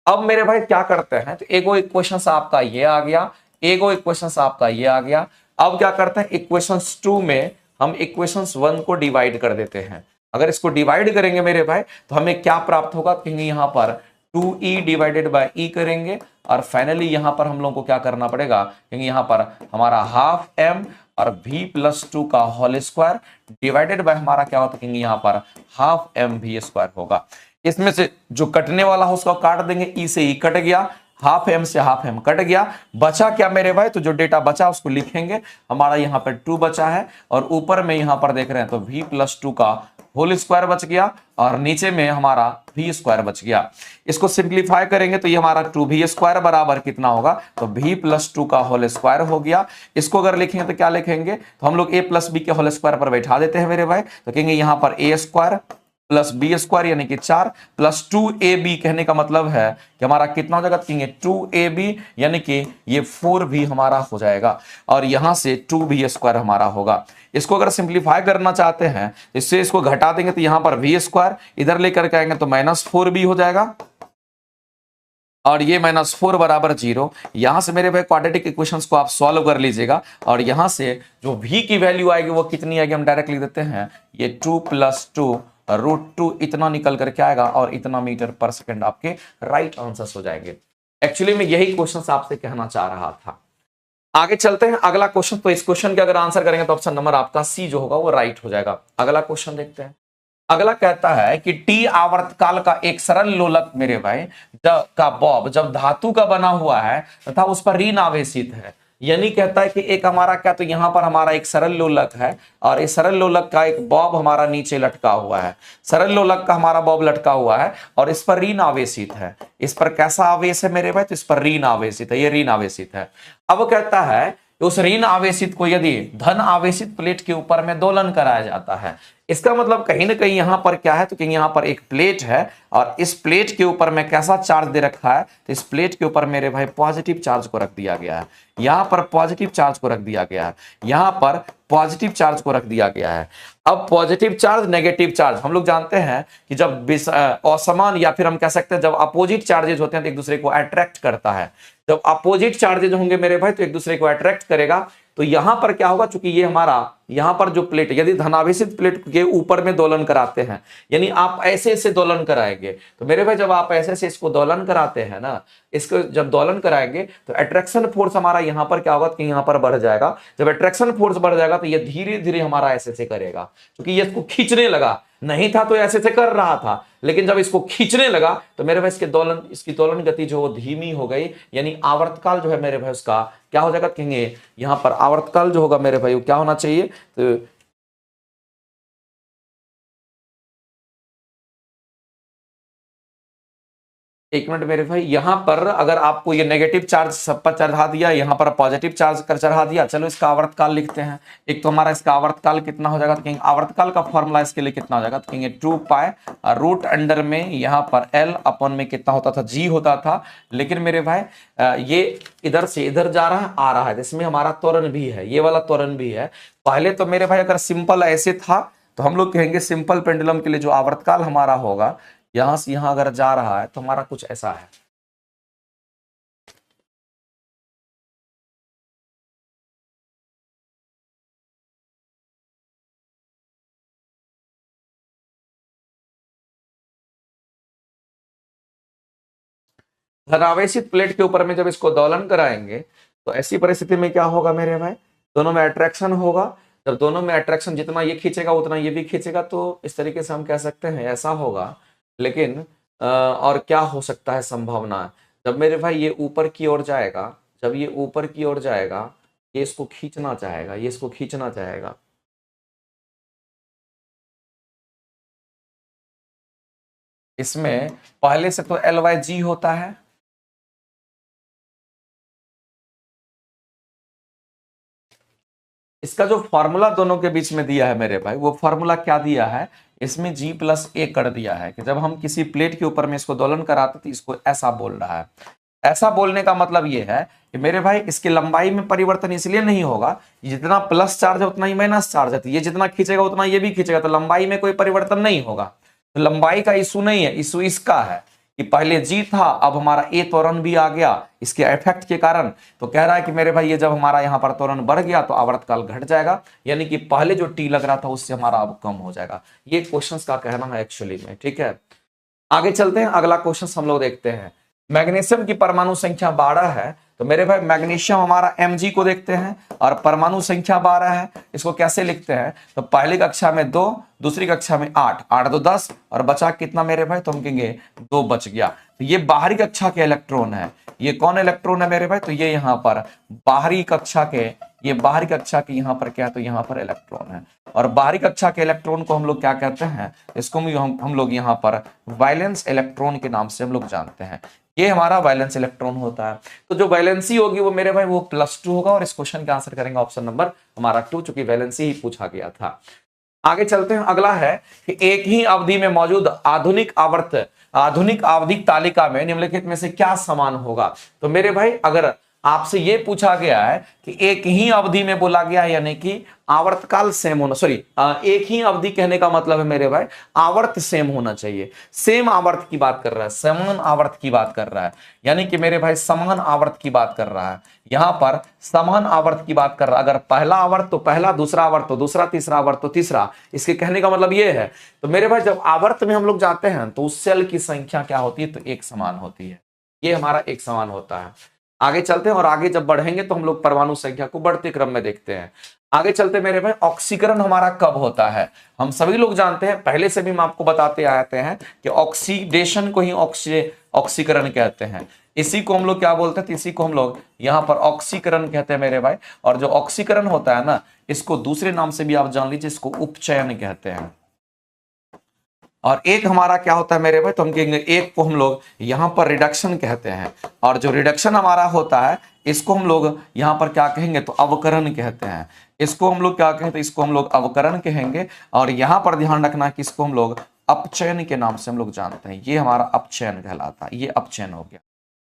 अब मेरे भाई क्या करते हैं, तो एगो इक्वेशन आपका ये आ गया, एगो इक्वेशन आपका ये आ गया। अब क्या करते हैं, इक्वेशन 2 में हम इक्वेशन 1 को डिवाइड कर देते हैं। अगर इसको डिवाइड करेंगे मेरे भाई तो हमें क्या प्राप्त होगा, कहेंगे यहाँ पर 2e डिवाइडेड बाय e करेंगे, और फाइनली यहां पर हम लोग को क्या करना पड़ेगा, क्योंकि यहां पर हमारा हाफ m और v+2 का होल स्क्वायर डिवाइडेड बाय हमारा क्या होता है, क्योंकि यहां पर हाफ m v स्क्वायर होगा। इसमें से जो कटने वाला हो उसको काट देंगे, e से e कट गया, हाफ m से हाफ m कट गया, बचा क्या मेरे भाई, तो जो डेटा बचा उसको लिखेंगे। हमारा यहाँ पर 2 बचा है, और ऊपर में यहाँ पर देख रहे हैं तो v+2 का होल स्क्वायर बच गया, और नीचे में हमारा v स्क्वायर बच गया। इसको सिंप्लीफाई करेंगे तो ये हमारा 2v स्क्वायर बराबर कितना होगा, तो v+2 का होल स्क्वायर हो गया। इसको अगर लिखेंगे तो क्या लिखेंगे, तो हम लोग a+b के होल स्क्वायर पर बैठा देते हैं मेरे भाई, तो कहेंगे यहाँ पर a square plus B square यानी कि 4 प्लस 2ab कहने का मतलब है कि हमारा कितना हो जाएगा, कहेंगे 2ab यानी कि ये 4v हमारा हो जाएगा, और यहां से 2v स्क्वायर हमारा होगा। इसको अगर सिंप्लीफाई करना चाहते हैं इससे इसको घटा देंगे तो यहां पर v स्क्वायर इधर लेकर के आएंगे तो -4b हो जाएगा, और ये -4 बराबर 0। यहां से मेरे भाई क्वाड्रेटिक इक्वेशंस को आप सॉल्व कर लीजिएगा, और यहां से जो v की वैल्यू आएगी वो कितनी आएगी, हम डायरेक्ट लिख देते हैं, ये 2 + 2√2 इतना निकल करके आएगा, और इतना मीटर पर सेकंड आपके राइट आंसर्स हो जाएंगे। एक्चुअली मैं यही क्वेश्चन आपसे कहना चाह रहा था। आगे चलते हैं अगला क्वेश्चन। तो इस क्वेश्चन के अगर आंसर करेंगे तो ऑप्शन नंबर आपका सी जो होगा वो राइट हो जाएगा। अगला क्वेश्चन देखते हैं। अगला कहता है कि टी आवर्तकाल का एक सरल लोलक मेरे भाई का बॉब जब धातु का बना हुआ है तथा उस पर ऋण आवेशित है, यानी कहता है कि एक हमारा क्या, तो यहां पर हमारा एक सरल लोलक है, और इस सरल लोलक का एक बॉब हमारा नीचे लटका हुआ है। सरल लोलक का हमारा बॉब लटका हुआ है और इस पर ऋण आवेशित है। इस पर कैसा आवेश है मेरे भाई, तो इस पर ऋण आवेशित है, ये ऋण आवेशित है। अब कहता है कि उस ऋण आवेशित को यदि धन आवेशित प्लेट के ऊपर में दोलन कराया जाता है, इसका मतलब कहीं ना कहीं यहां पर क्या है, तो कहीं यहां पर एक प्लेट है, और इस प्लेट के ऊपर में कैसा चार्ज दे रखा है, तो इस प्लेट के ऊपर मेरे भाई पॉजिटिव चार्ज को रख दिया गया है। यहां पर पॉजिटिव चार्ज को रख दिया गया है, यहां पर पॉजिटिव चार्ज को रख दिया गया है। अब पॉजिटिव चार्ज नेगेटिव चार्ज हम लोग जानते हैं कि जब असमान या फिर हम कह सकते हैं जब अपोजिट चार्जेज होते हैं तो एक दूसरे को अट्रैक्ट करता है। जब अपोजिट चार्जेज होंगे मेरे भाई तो एक दूसरे को अट्रैक्ट करेगा। तो यहां पर क्या होगा, चूंकि ये हमारा यहां पर जो प्लेट यदि धनावेशित प्लेट के ऊपर में दोलन कराते हैं, यानी आप ऐसे ऐसे दोलन कराएंगे, तो मेरे भाई जब आप ऐसे ऐसे इसको दोलन कराते हैं ना, इसको जब दोलन कराएंगे तो अट्रैक्शन फोर्स हमारा यहां पर क्या होगा कि यहां पर बढ़ जाएगा। जब अट्रैक्शन फोर्स बढ़ जाएगा तो ये धीरे धीरे हमारा ऐसे ऐसे करेगा, क्योंकि ये इसको खींचने लगा, नहीं था तो ऐसे ऐसे कर रहा था, लेकिन जब इसको खींचने लगा तो मेरे भाई इसकी दोलन गति जो धीमी हो गई, यानी आवर्तकाल जो है मेरे भाई उसका क्या हो जाएगा, कहेंगे यहां पर आवर्तकाल जो होगा मेरे भाई वो क्या होना चाहिए, तो एक मिनट मेरे भाई, यहां पर अगर आपको ये नेगेटिव चार्ज सब पर चढ़ा दिया, यहां पर पॉजिटिव चार्ज कर चढ़ा दिया, चलो इसका आवर्तकाल लिखते हैं। एक तो हमारा इसका आवर्तकाल कितना हो जाएगा, तो कहेंगे आवर्तकाल का फॉर्मूला इसके लिए कितना हो जाएगा, तो कहेंगे 2 पाई रूट अंडर में यहाँ पर एल अपन में कितना होता था, जी होता था। लेकिन मेरे भाई ये इधर से इधर जा रहा है, आ रहा है, इसमें हमारा त्वरण भी है, ये वाला त्वरण भी है। पहले तो मेरे भाई अगर सिंपल ऐसे था तो हम लोग कहेंगे सिंपल पेंडुलम के लिए जो आवर्तकाल हमारा होगा, यहां से यहां अगर जा रहा है तो हमारा कुछ ऐसा है। धनावेशित प्लेट के ऊपर में जब इसको दोलन कराएंगे तो ऐसी परिस्थिति में क्या होगा मेरे भाई, दोनों में अट्रैक्शन होगा। जब दोनों में अट्रैक्शन, जितना ये खींचेगा उतना ये भी खींचेगा, तो इस तरीके से हम कह सकते हैं ऐसा होगा। लेकिन और क्या हो सकता है संभावना, जब मेरे भाई ये ऊपर की ओर जाएगा, जब ये ऊपर की ओर जाएगा, ये इसको खींचना चाहेगा, ये इसको खींचना चाहेगा। इसमें पहले से तो एल वाई जी होता है, इसका जो फॉर्मूला दोनों के बीच में दिया है मेरे भाई, वो फॉर्मूला क्या दिया है, इसमें जी प्लस ए कर दिया है कि जब हम किसी प्लेट के ऊपर में इसको दोलन कराते तो इसको ऐसा बोल रहा है। ऐसा बोलने का मतलब ये है कि मेरे भाई इसकी लंबाई में परिवर्तन इसलिए नहीं होगा, जितना प्लस चार्ज है उतना ही माइनस चार्ज है, तो ये जितना खींचेगा उतना ये भी खींचेगा, तो लंबाई में कोई परिवर्तन नहीं होगा। तो लंबाई का इशू नहीं है, इशू इसका है कि पहले जी था, अब हमारा ए त्वरण भी आ गया इसके इफेक्ट के कारण। तो कह रहा है कि मेरे भाई ये जब हमारा यहाँ पर त्वरण बढ़ गया तो आवर्तकाल घट जाएगा, यानी कि पहले जो टी लग रहा था उससे हमारा अब कम हो जाएगा। ये क्वेश्चंस का कहना है एक्चुअली में, ठीक है। आगे चलते हैं, अगला क्वेश्चन हम लोग देखते हैं। मैग्नीशियम की परमाणु संख्या 12 है, तो मेरे भाई मैग्नीशियम हमारा Mg को देखते हैं और परमाणु संख्या 12 है। इसको कैसे लिखते हैं, तो पहली कक्षा में 2, दूसरी कक्षा में 8, 8 2 10 और बचा कितना मेरे भाई, तो हम कहेंगे 2 बच गया। तो ये बाहरी कक्षा के इलेक्ट्रॉन है। ये कौन इलेक्ट्रॉन है मेरे भाई, तो ये यहाँ पर बाहरी कक्षा के, ये बाहरी कक्षा के यहाँ पर क्या है, तो यहाँ पर इलेक्ट्रॉन है। और बाहरी कक्षा के इलेक्ट्रॉन को हम लोग क्या कहते हैं, इसको हम लोग यहाँ पर वैलेंस इलेक्ट्रॉन के नाम से हम लोग जानते हैं। ये हमारा वैलेंस इलेक्ट्रॉन होता है। तो जो वैलेंसी होगी वो मेरे भाई वो +2 होगा, और इस क्वेश्चन का आंसर करेंगे ऑप्शन नंबर हमारा 2, चूंकि वैलेंसी ही पूछा गया था। आगे चलते हैं, अगला है कि एक ही अवधि में मौजूद आधुनिक आवधिक तालिका में निम्नलिखित में से क्या समान होगा। तो मेरे भाई अगर आपसे ये पूछा गया है कि एक ही अवधि में बोला गया है, यानी कि आवर्तकाल सेम होना, सॉरी एक ही अवधि कहने का मतलब है मेरे भाई आवर्त सेम होना चाहिए। सेम आवर्त की बात कर रहा है, समान आवर्त की बात कर रहा है, यानी कि मेरे भाई समान आवर्त की बात कर रहा है। यहां पर समान आवर्त की बात कर रहा है। अगर पहला आवर्त तो पहला, दूसरा आवर्त तो दूसरा, तीसरा आवर्त तो तीसरा, इसके कहने का मतलब ये है। तो मेरे भाई जब आवर्त में हम लोग जाते हैं तो उस सेल की संख्या क्या होती है, तो एक समान होती है। ये हमारा एक समान होता है। आगे चलते हैं, और आगे जब बढ़ेंगे तो हम लोग परमाणु संख्या को बढ़ते क्रम में देखते हैं। आगे चलते मेरे भाई, ऑक्सीकरण हमारा कब होता है। हम सभी लोग जानते हैं, पहले से भी हम आपको बताते आते हैं कि ऑक्सीडेशन को ही ऑक्सीकरण कहते हैं। इसी को हम लोग क्या बोलते हैं, तो इसी को हम लोग यहाँ पर ऑक्सीकरण कहते हैं मेरे भाई। और जो ऑक्सीकरण होता है ना, इसको दूसरे नाम से भी आप जान लीजिए, इसको उपचयन कहते हैं। और एक हमारा क्या होता है मेरे भाई, तो हम कहेंगे एक को हम लोग यहाँ पर रिडक्शन कहते हैं। और जो रिडक्शन हमारा होता है इसको हम लोग यहाँ पर क्या कहेंगे, तो अवकरण कहते हैं। इसको हम लोग क्या कहें, तो इसको हम लोग अवकरण कहेंगे। और यहाँ पर ध्यान रखना कि इसको हम लोग अपचयन के नाम से हम लोग जानते हैं। ये हमारा अपचयन कहलाता है, ये अपचयन हो गया।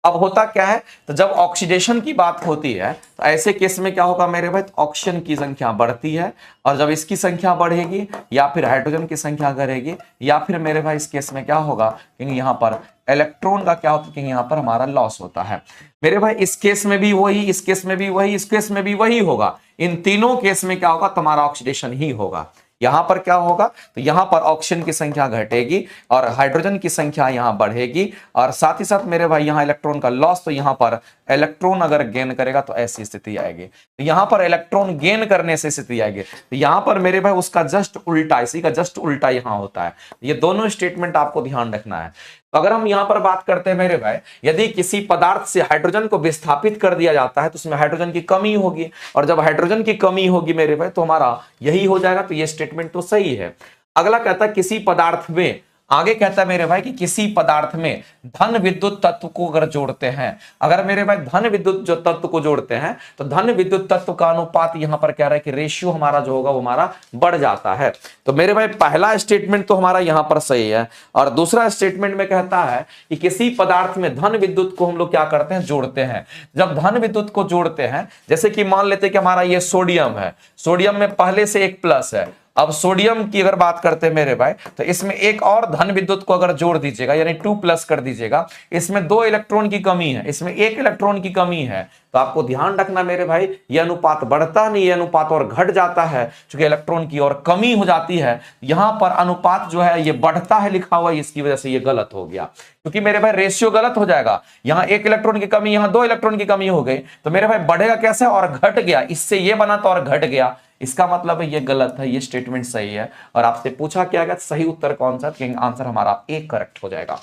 अब होता क्या है, तो जब ऑक्सीडेशन की बात होती है तो ऐसे केस में क्या होगा मेरे भाई, तो ऑक्सीजन की संख्या बढ़ती है। और जब इसकी संख्या बढ़ेगी या फिर हाइड्रोजन की संख्या बढ़ेगी, या फिर मेरे भाई इस केस में क्या होगा, क्योंकि यहाँ पर इलेक्ट्रॉन का क्या होता है, क्योंकि यहाँ पर हमारा लॉस होता है। मेरे भाई इस केस में भी वही, इस केस में भी वही, इस केस में भी वही होगा। इन तीनों केस में क्या होगा, तुम्हारा ऑक्सीडेशन ही होगा। यहां पर क्या होगा, तो यहां पर ऑक्सीजन की संख्या घटेगी और हाइड्रोजन की संख्या यहां बढ़ेगी। और साथ ही साथ मेरे भाई यहां इलेक्ट्रॉन का लॉस, तो यहां पर इलेक्ट्रॉन अगर गेन करेगा तो ऐसी स्थिति आएगी। तो यहां पर इलेक्ट्रॉन गेन करने से स्थिति आएगी, तो यहां पर मेरे भाई उसका जस्ट उल्टा, इसी का जस्ट उल्टा यहां होता है। ये दोनों स्टेटमेंट आपको ध्यान रखना है। तो अगर हम यहां पर बात करते हैं मेरे भाई, यदि किसी पदार्थ से हाइड्रोजन को विस्थापित कर दिया जाता है तो उसमें हाइड्रोजन की कमी होगी। और जब हाइड्रोजन की कमी होगी मेरे भाई, तो हमारा यही हो जाएगा। तो ये स्टेटमेंट तो सही है। अगला कहता है किसी पदार्थ में आगे कहता है मेरे भाई कि किसी पदार्थ में धन विद्युत तत्व को अगर जोड़ते हैं, अगर मेरे भाई धन विद्युत जो तत्व को जोड़ते हैं तो धन विद्युत तत्व का अनुपात यहां पर कह रहा है कि रेशियो हमारा जो होगा वो हमारा बढ़ जाता है। तो मेरे भाई पहला स्टेटमेंट तो हमारा यहां पर सही है, और दूसरा स्टेटमेंट में कहता है कि किसी पदार्थ में धन विद्युत को हम लोग क्या करते हैं, जोड़ते हैं। जब धन विद्युत को जोड़ते हैं, जैसे कि मान लेते हैं कि हमारा ये सोडियम है, सोडियम में पहले से एक प्लस है, अब सोडियम की अगर बात करते हैं मेरे भाई तो इसमें एक और धन विद्युत को अगर जोड़ दीजिएगा यानी 2 प्लस कर दीजिएगा, इसमें 2 इलेक्ट्रॉन की कमी है, इसमें 1 इलेक्ट्रॉन की कमी है। तो आपको ध्यान रखना मेरे भाई ये अनुपात बढ़ता नहीं, ये अनुपात और घट जाता है, क्योंकि इलेक्ट्रॉन की और कमी हो जाती है। यहां पर अनुपात जो है ये बढ़ता है लिखा हुआ है, इसकी वजह से ये गलत हो गया, क्योंकि मेरे भाई रेशियो गलत हो जाएगा। यहां 1 इलेक्ट्रॉन की कमी, यहां 2 इलेक्ट्रॉन की कमी हो गई, तो मेरे भाई बढ़ेगा कैसे, और घट गया, इससे ये बना तो और घट गया, इसका मतलब है ये गलत है, ये स्टेटमेंट सही है। और आपसे पूछा क्या गया सही उत्तर कौन सा, आंसर हमारा ए करेक्ट हो जाएगा।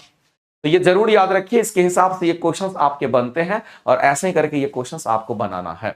तो ये जरूर याद रखिए, इसके हिसाब से ये क्वेश्चंस आपके बनते हैं और ऐसे ही करके ये क्वेश्चंस आपको बनाना है।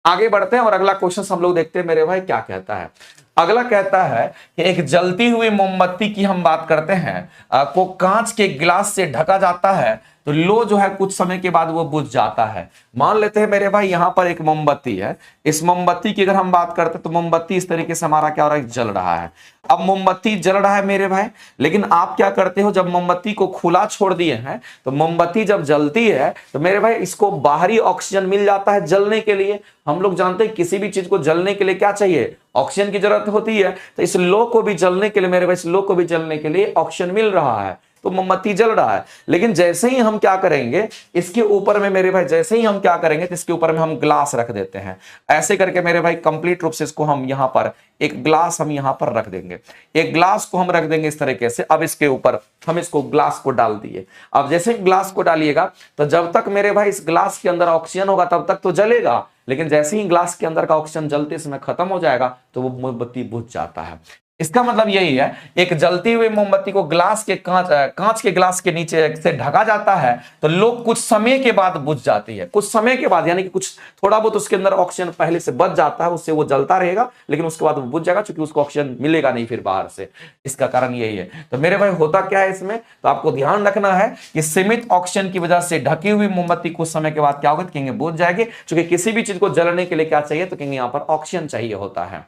आगे बढ़ते हैं और अगला क्वेश्चन हम लोग देखते हैं मेरे भाई क्या कहता है। अगला कहता है कि एक जलती हुई मोमबत्ती की हम बात करते हैं को कांच के गिलास से ढका जाता है, तो लो जो है कुछ समय के बाद वो बुझ जाता है। मान लेते हैं मेरे भाई यहां पर एक मोमबत्ती है, इस मोमबत्ती की अगर हम बात करते हैं तो मोमबत्ती इस तरीके से हमारा क्या हो रहा है, जल रहा है। अब मोमबत्ती जल रहा है मेरे भाई, लेकिन आप क्या करते हो, जब मोमबत्ती को खुला छोड़ दिए हैं तो मोमबत्ती जब जलती है तो मेरे भाई इसको बाहरी ऑक्सीजन मिल जाता है जलने के लिए। हम लोग जानते हैं किसी भी चीज को जलने के लिए क्या चाहिए, ऑक्सीजन की जरूरत होती है। तो इस लो को भी जलने के लिए मेरे भाई, इस लो को भी जलने के लिए ऑक्सीजन मिल रहा है, तो मोमबत्ती जल रहा है। लेकिन जैसे ही हम क्या करेंगे, इसके ऊपर में मेरे भाई जैसे ही हम क्या करेंगे तो इसके ऊपर में हम ग्लास रख देते हैं। ऐसे करके मेरे भाई कंप्लीट रूप से इसको हम यहां पर एक ग्लास हम यहां पर रख देंगे, एक ग्लास को हम रख देंगे इस तरीके से। अब इसके ऊपर हम इसको ग्लास को डाल दिए। अब जैसे ग्लास को डालिएगा तो जब तक मेरे भाई इस ग्लास के अंदर ऑक्सीजन होगा तब तक तो जलेगा, लेकिन जैसे ही ग्लास के अंदर का ऑक्सीजन जलते समय खत्म हो जाएगा तो वो मोमबत्ती बुझ जाता है। इसका मतलब यही है, एक जलती हुई मोमबत्ती को कांच के ग्लास के नीचे से ढका जाता है तो लोग कुछ समय के बाद बुझ जाती है। कुछ समय के बाद यानी कि कुछ थोड़ा बहुत उसके अंदर ऑक्सीजन पहले से बच जाता है, उससे वो जलता रहेगा, लेकिन उसके बाद वो बुझ जाएगा क्योंकि उसको ऑक्सीजन मिलेगा नहीं फिर बाहर से। इसका कारण यही है। तो मेरे भाई होता क्या है इसमें, तो आपको ध्यान रखना है कि सीमित ऑक्सीजन की वजह से ढकी हुई मोमबत्ती कुछ समय के बाद क्या होगा, कहेंगे बुझ जाएगी। क्योंकि किसी भी चीज को जलने के लिए क्या चाहिए, तो कहेंगे यहाँ पर ऑक्सीजन चाहिए होता है।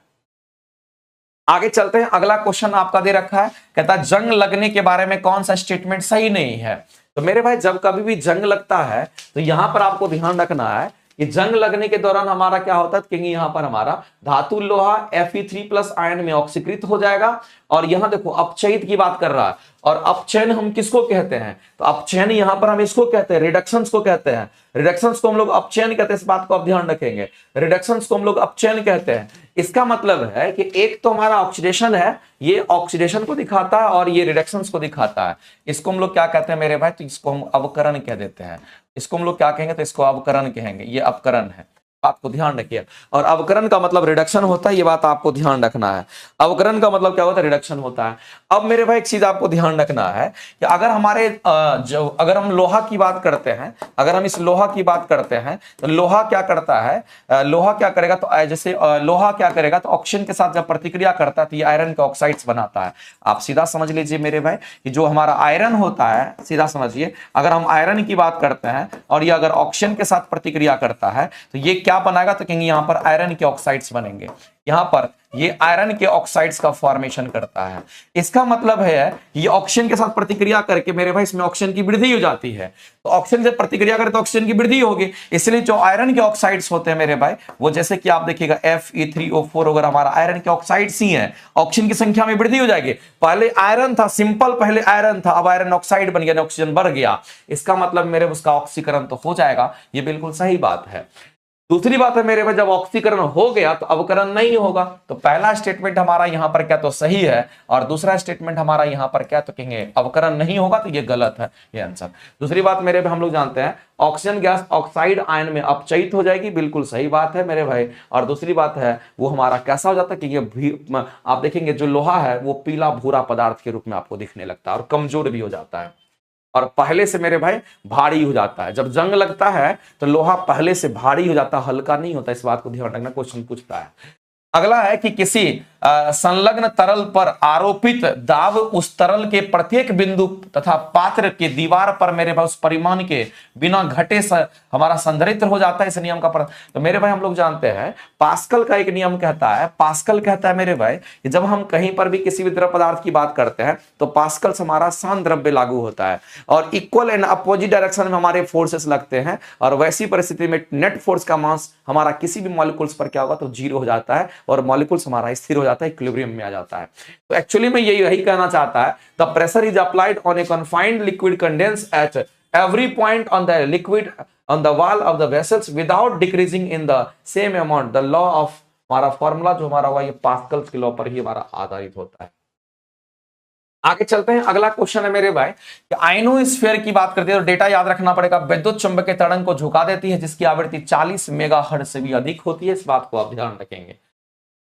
आगे चलते हैं, अगला क्वेश्चन आपका दे रखा है, कहता है जंग लगने के बारे में कौन सा स्टेटमेंट सही नहीं है। तो मेरे भाई जब कभी भी जंग लगता है तो यहां पर आपको ध्यान रखना है कि जंग लगने के दौरान हमारा क्या होता है, क्योंकि यहां पर हमारा धातु लोहा Fe3+ आयन में ऑक्सीकृत हो जाएगा। और यहां देखो अपचयित की बात कर रहा है, और अपचयन हम किसको कहते हैं, तो अपचयन यहां पर हम इसको कहते हैं, रिडक्शंस को कहते हैं। रिडक्शंस को हम लोग अपचयन कहते हैं, इस बात को आप ध्यान रखेंगे। रिडक्शंस को हम लोग अपचयन कहते हैं। इसका मतलब है कि एक तो हमारा ऑक्सीडेशन है, ये ऑक्सीडेशन को दिखाता है, और ये रिडक्शंस को दिखाता है। इसको हम लोग क्या कहते हैं मेरे भाई, तो इसको हम अवकरण कह देते हैं। इसको हम लोग क्या कहेंगे, तो इसको अवकरण कहेंगे। ये अवकरण है, बात को ध्यान रखिए। और अवकरण का मतलब रिडक्शन होता है, ये बात आपको ध्यान रखना है। अवकरण का मतलब क्या होता है, रिडक्शन होता है। अब मेरे भाई एक चीज आपको ध्यान रखना है कि अगर हमारे अगर हम लोहा की बात करते हैं, अगर हम इस लोहा की बात करते हैं तो लोहा क्या करता है, लोहा क्या करेगा, तो जैसे लोहा क्या करेगा, तो ऑक्सीजन के साथ जब प्रतिक्रिया करता है तो ये आयरन के ऑक्साइड्स बनाता है। आप सीधा समझ लीजिए मेरे भाई कि जो हमारा आयरन होता है, सीधा समझिए, अगर हम आयरन की बात करते हैं और ये अगर ऑक्सीजन के साथ प्रतिक्रिया करता है तो ये क्या बनाएगा, तो कहेंगे यहां पर आयरन के ऑक्साइड्स बनेंगे। यहां पर ये आयरन के ऑक्साइड्स का फॉर्मेशन करता है। इसका मतलब है ये ऑक्सीजन के साथ प्रतिक्रिया करके मेरे भाई इसमें ऑक्सीजन की वृद्धि हो जाती है। तो ऑक्सीजन से प्रतिक्रिया करे तो ऑक्सीजन की वृद्धि होगी, इसलिए जो आयरन के ऑक्साइड्स होते हैं मेरे भाई, वो जैसे कि आप देखिएगा Fe3O4 वगैरह हमारा आयरन के ऑक्साइड्स ही हैं, ऑक्सीजन की संख्या में वृद्धि हो जाएगी। पहले आयरन था, सिंपल पहले आयरन था, अब आयरन ऑक्साइड बन गया, ऑक्सीजन बढ़ गया। इसका मतलब मेरे उसका ऑक्सीकरण तो हो जाएगा, ये बिल्कुल सही बात है। दूसरी बात है मेरे भाई, जब ऑक्सीकरण हो गया तो अवकरण नहीं होगा। तो पहला स्टेटमेंट हमारा यहां पर क्या तो सही है, और दूसरा स्टेटमेंट हमारा यहां पर क्या तो कहेंगे अवकरण नहीं होगा, तो ये गलत है ये आंसर। दूसरी बात मेरे भाई हम लोग जानते हैं ऑक्सीजन गैस ऑक्साइड आयन में अपचयित हो जाएगी, बिल्कुल सही बात है मेरे भाई। और दूसरी बात है वो हमारा कैसा हो जाता है कि ये आप देखेंगे जो लोहा है वो पीला भूरा पदार्थ के रूप में आपको दिखने लगता है और कमजोर भी हो जाता है, और पहले से मेरे भाई भारी हो जाता है। जब जंग लगता है तो लोहा पहले से भारी हो जाता है, हल्का नहीं होता। इस बात को ध्यान रखना, क्वेश्चन पूछता है। अगला है कि किसी संलग्न तरल पर आरोपित दाब उस तरल के प्रत्येक बिंदु तथा पात्र के दीवार पर मेरे भाई उस परिमाण के बिना घटे हमारा संधारित्र हो जाता है। इस नियम का तो मेरे भाई हम लोग जानते हैं पास्कल का एक नियम कहता है, पास्कल कहता है मेरे भाई कि जब हम कहीं पर भी किसी भी द्रव पदार्थ की बात करते हैं तो पास्कल से हमारा शांत द्रव्य लागू होता है और इक्वल एंड अपोजिट डायरेक्शन में हमारे फोर्सेस लगते हैं और वैसी परिस्थिति में नेट फोर्स का मास हमारा किसी भी मॉलिक्यूल्स पर क्या होगा तो जीरो हो जाता है और मॉलिक्यूल्स हमारा स्थिर हो जाता है, इक्विलिब्रियम में आ जाता है। तो एक्चुअली में यही कहना चाहता है, the pressure is applied on A confined liquid condense at every point on the liquid on the wall of the vessels without decreasing in the same amount। the law of हमारा formula जो हमारा हुआ ये Pascal's के law पर ही हमारा आधारित होता है। आगे चलते हैं, अगला क्वेश्चन है मेरे भाई कि आयनोस्फीयर की बात करते हैं तो डेटा याद रखना पड़ेगा। विद्युत चुंबकीय तरंग को झुका देती है जिसकी आवृत्ति 40 मेगाहर्ट्ज से भी अधिक होती है, इस बात को आप ध्यान रखेंगे।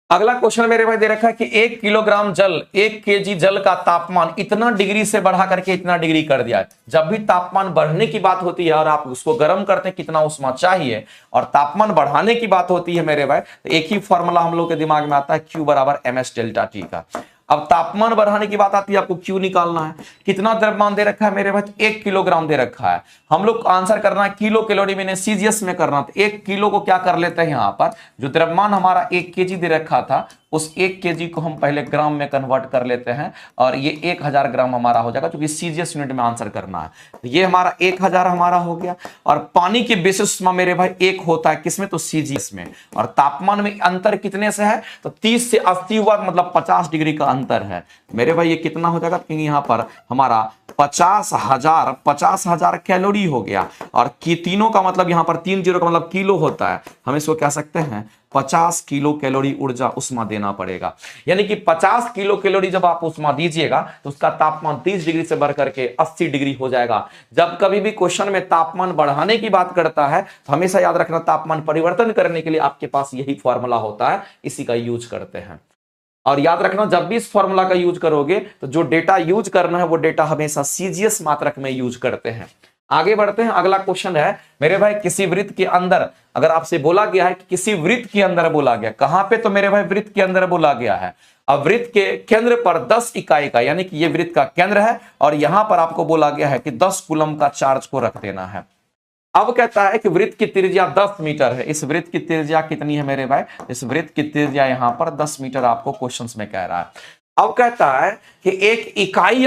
अगला क्वेश्चन मेरे भाई दे रखा है कि 1 किलोग्राम जल 1 केजी जल का तापमान इतना डिग्री से बढ़ा करके इतना डिग्री कर दिया है। जब भी तापमान बढ़ने की बात होती है और आप उसको गर्म करते हैं कितना उष्मा चाहिए और तापमान बढ़ाने की बात होती है मेरे भाई तो एक ही फॉर्मूला हम लोग के दिमाग में आता है, Q बराबर ms डेल्टा टी का। अब तापमान बढ़ाने की बात आती है, आपको क्यू निकालना है। कितना द्रव्यमान दे रखा है मेरे भाई, 1 किलोग्राम दे रखा है। हम लोग आंसर करना है किलो कैलोरी में, सीजीएस में करना। तो 1 किलो को क्या कर लेते हैं, यहां पर जो द्रव्यमान हमारा 1 केजी दे रखा था उस 1 केजी को हम पहले ग्राम में कन्वर्ट कर लेते हैं और ये 1000 ग्राम हमारा हो जाएगा, क्योंकि सीजीएस यूनिट में आंसर करना है। तो ये हमारा 1000 हमारा हो गया। और पानी की विशिष्ट उष्मा मेरे भाई 1 होता है किसमें, तो सीजीएस में। और तापमान में अंतर कितने से है, तो 30 से 80 हुआ, मतलब 50 डिग्री का अंतर है मेरे भाई। ये कितना हो जाएगा, क्योंकि यहां पर हमारा 50,000 कैलोरी हो गया। और की तीनों का मतलब यहां पर 3 जीरो का मतलब किलो होता है, हम इसको कह सकते हैं 50 किलो कैलोरी ऊर्जा उष्मा देना पड़ेगा। यानी कि 50 किलो कैलोरी जब आप उष्मा दीजिएगा तो उसका तापमान 30 डिग्री से बढ़ करके 80 डिग्री हो जाएगा। जब कभी भी क्वेश्चन में तापमान बढ़ाने की बात करता है तो हमेशा याद रखना तापमान परिवर्तन करने के लिए आपके पास यही फॉर्मूला होता है, इसी का यूज करते हैं। और याद रखना जब भी इस फॉर्मूला का यूज करोगे तो जो डेटा यूज करना है वो डेटा हमेशा सीजीएस मात्रक में यूज करते हैं। आगे बढ़ते हैं, अगला क्वेश्चन है मेरे भाई किसी वृत्त के अंदर, अगर आपसे बोला गया है कि किसी वृत्त के अंदर बोला गया, कहां पे, तो मेरे भाई वृत्त के अंदर बोला गया है। अब वृत्त के केंद्र पर 10 इकाई का, यानी कि ये वृत्त का केंद्र है और यहां पर आपको बोला गया है कि 10 कूलम का चार्ज को रख देना है। अब कहता है कि वृत्त की त्रिज्या 10 मीटर है। इस वृत्त की त्रिज्या कितनी है मेरे भाई, इस वृत्त की त्रिज्या यहां पर 10 मीटर आपको क्वेश्चंस में कह रहा है। अब कहता है कि एक इकाई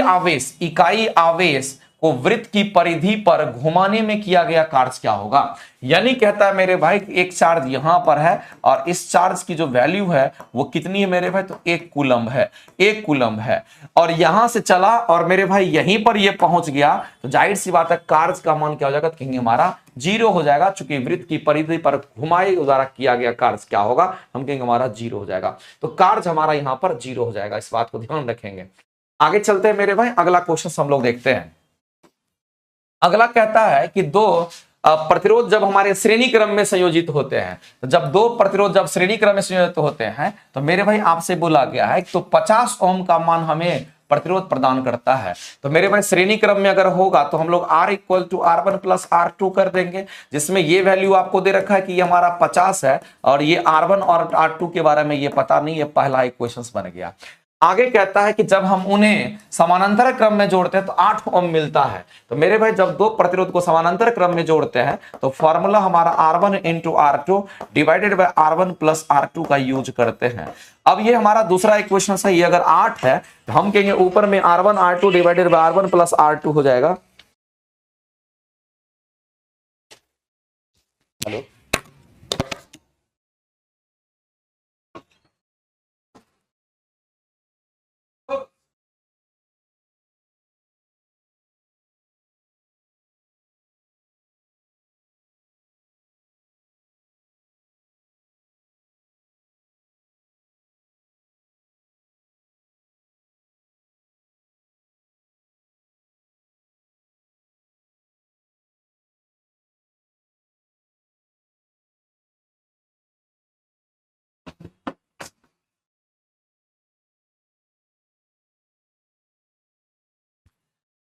आवेश को वृत्त की परिधि पर घुमाने में किया गया कार्य क्या होगा। यानी कहता है मेरे भाई एक चार्ज यहां पर है और इस चार्ज की जो वैल्यू है वो कितनी है मेरे भाई, तो 1 कूलम है, 1 कूलम है। और यहां से चला और मेरे भाई यहीं पर ये पहुंच गया, तो जाहिर सी बात है कार्य का मान क्या हो जाएगा, तो कहेंगे हमारा 0 हो जाएगा। चूंकि वृत्त की परिधि पर घुमाए द्वारा किया गया कार्य क्या होगा, हम कहेंगे हमारा 0 हो जाएगा। तो कार्य हमारा यहां पर 0 हो जाएगा, इस बात को ध्यान रखेंगे। आगे चलते हैं मेरे भाई, अगला क्वेश्चन हम लोग देखते हैं। अगला कहता है कि दो प्रतिरोध जब हमारे श्रेणी क्रम में संयोजित होते हैं, तो जब दो प्रतिरोध जब श्रेणी क्रम में संयोजित होते हैं तो मेरे भाई आपसे बोला गया है तो 50 ओम का मान हमें प्रतिरोध प्रदान करता है। तो मेरे भाई श्रेणी क्रम में अगर होगा तो हम लोग R equal to R1 plus R2 कर देंगे, जिसमें ये वैल्यू आपको दे रखा है कि ये हमारा 50 है और ये R1 और R2 के बारे में ये पता नहीं, ये पहला एक क्वेश्चन बन गया। आगे कहता है कि जब हम उन्हें समानांतर क्रम में जोड़ते हैं तो 8 ओम मिलता है। तो मेरे भाई जब दो प्रतिरोध को समानांतर क्रम में जोड़ते हैं तो फॉर्मूला हमारा R1 into R2 divided by R1 plus R2 का यूज करते हैं। अब ये हमारा दूसरा इक्वेशन है, ये अगर 8 है तो हम कहेंगे ऊपर में R1 R2 divided by R1 plus R2 हो जाएगा। हेलो।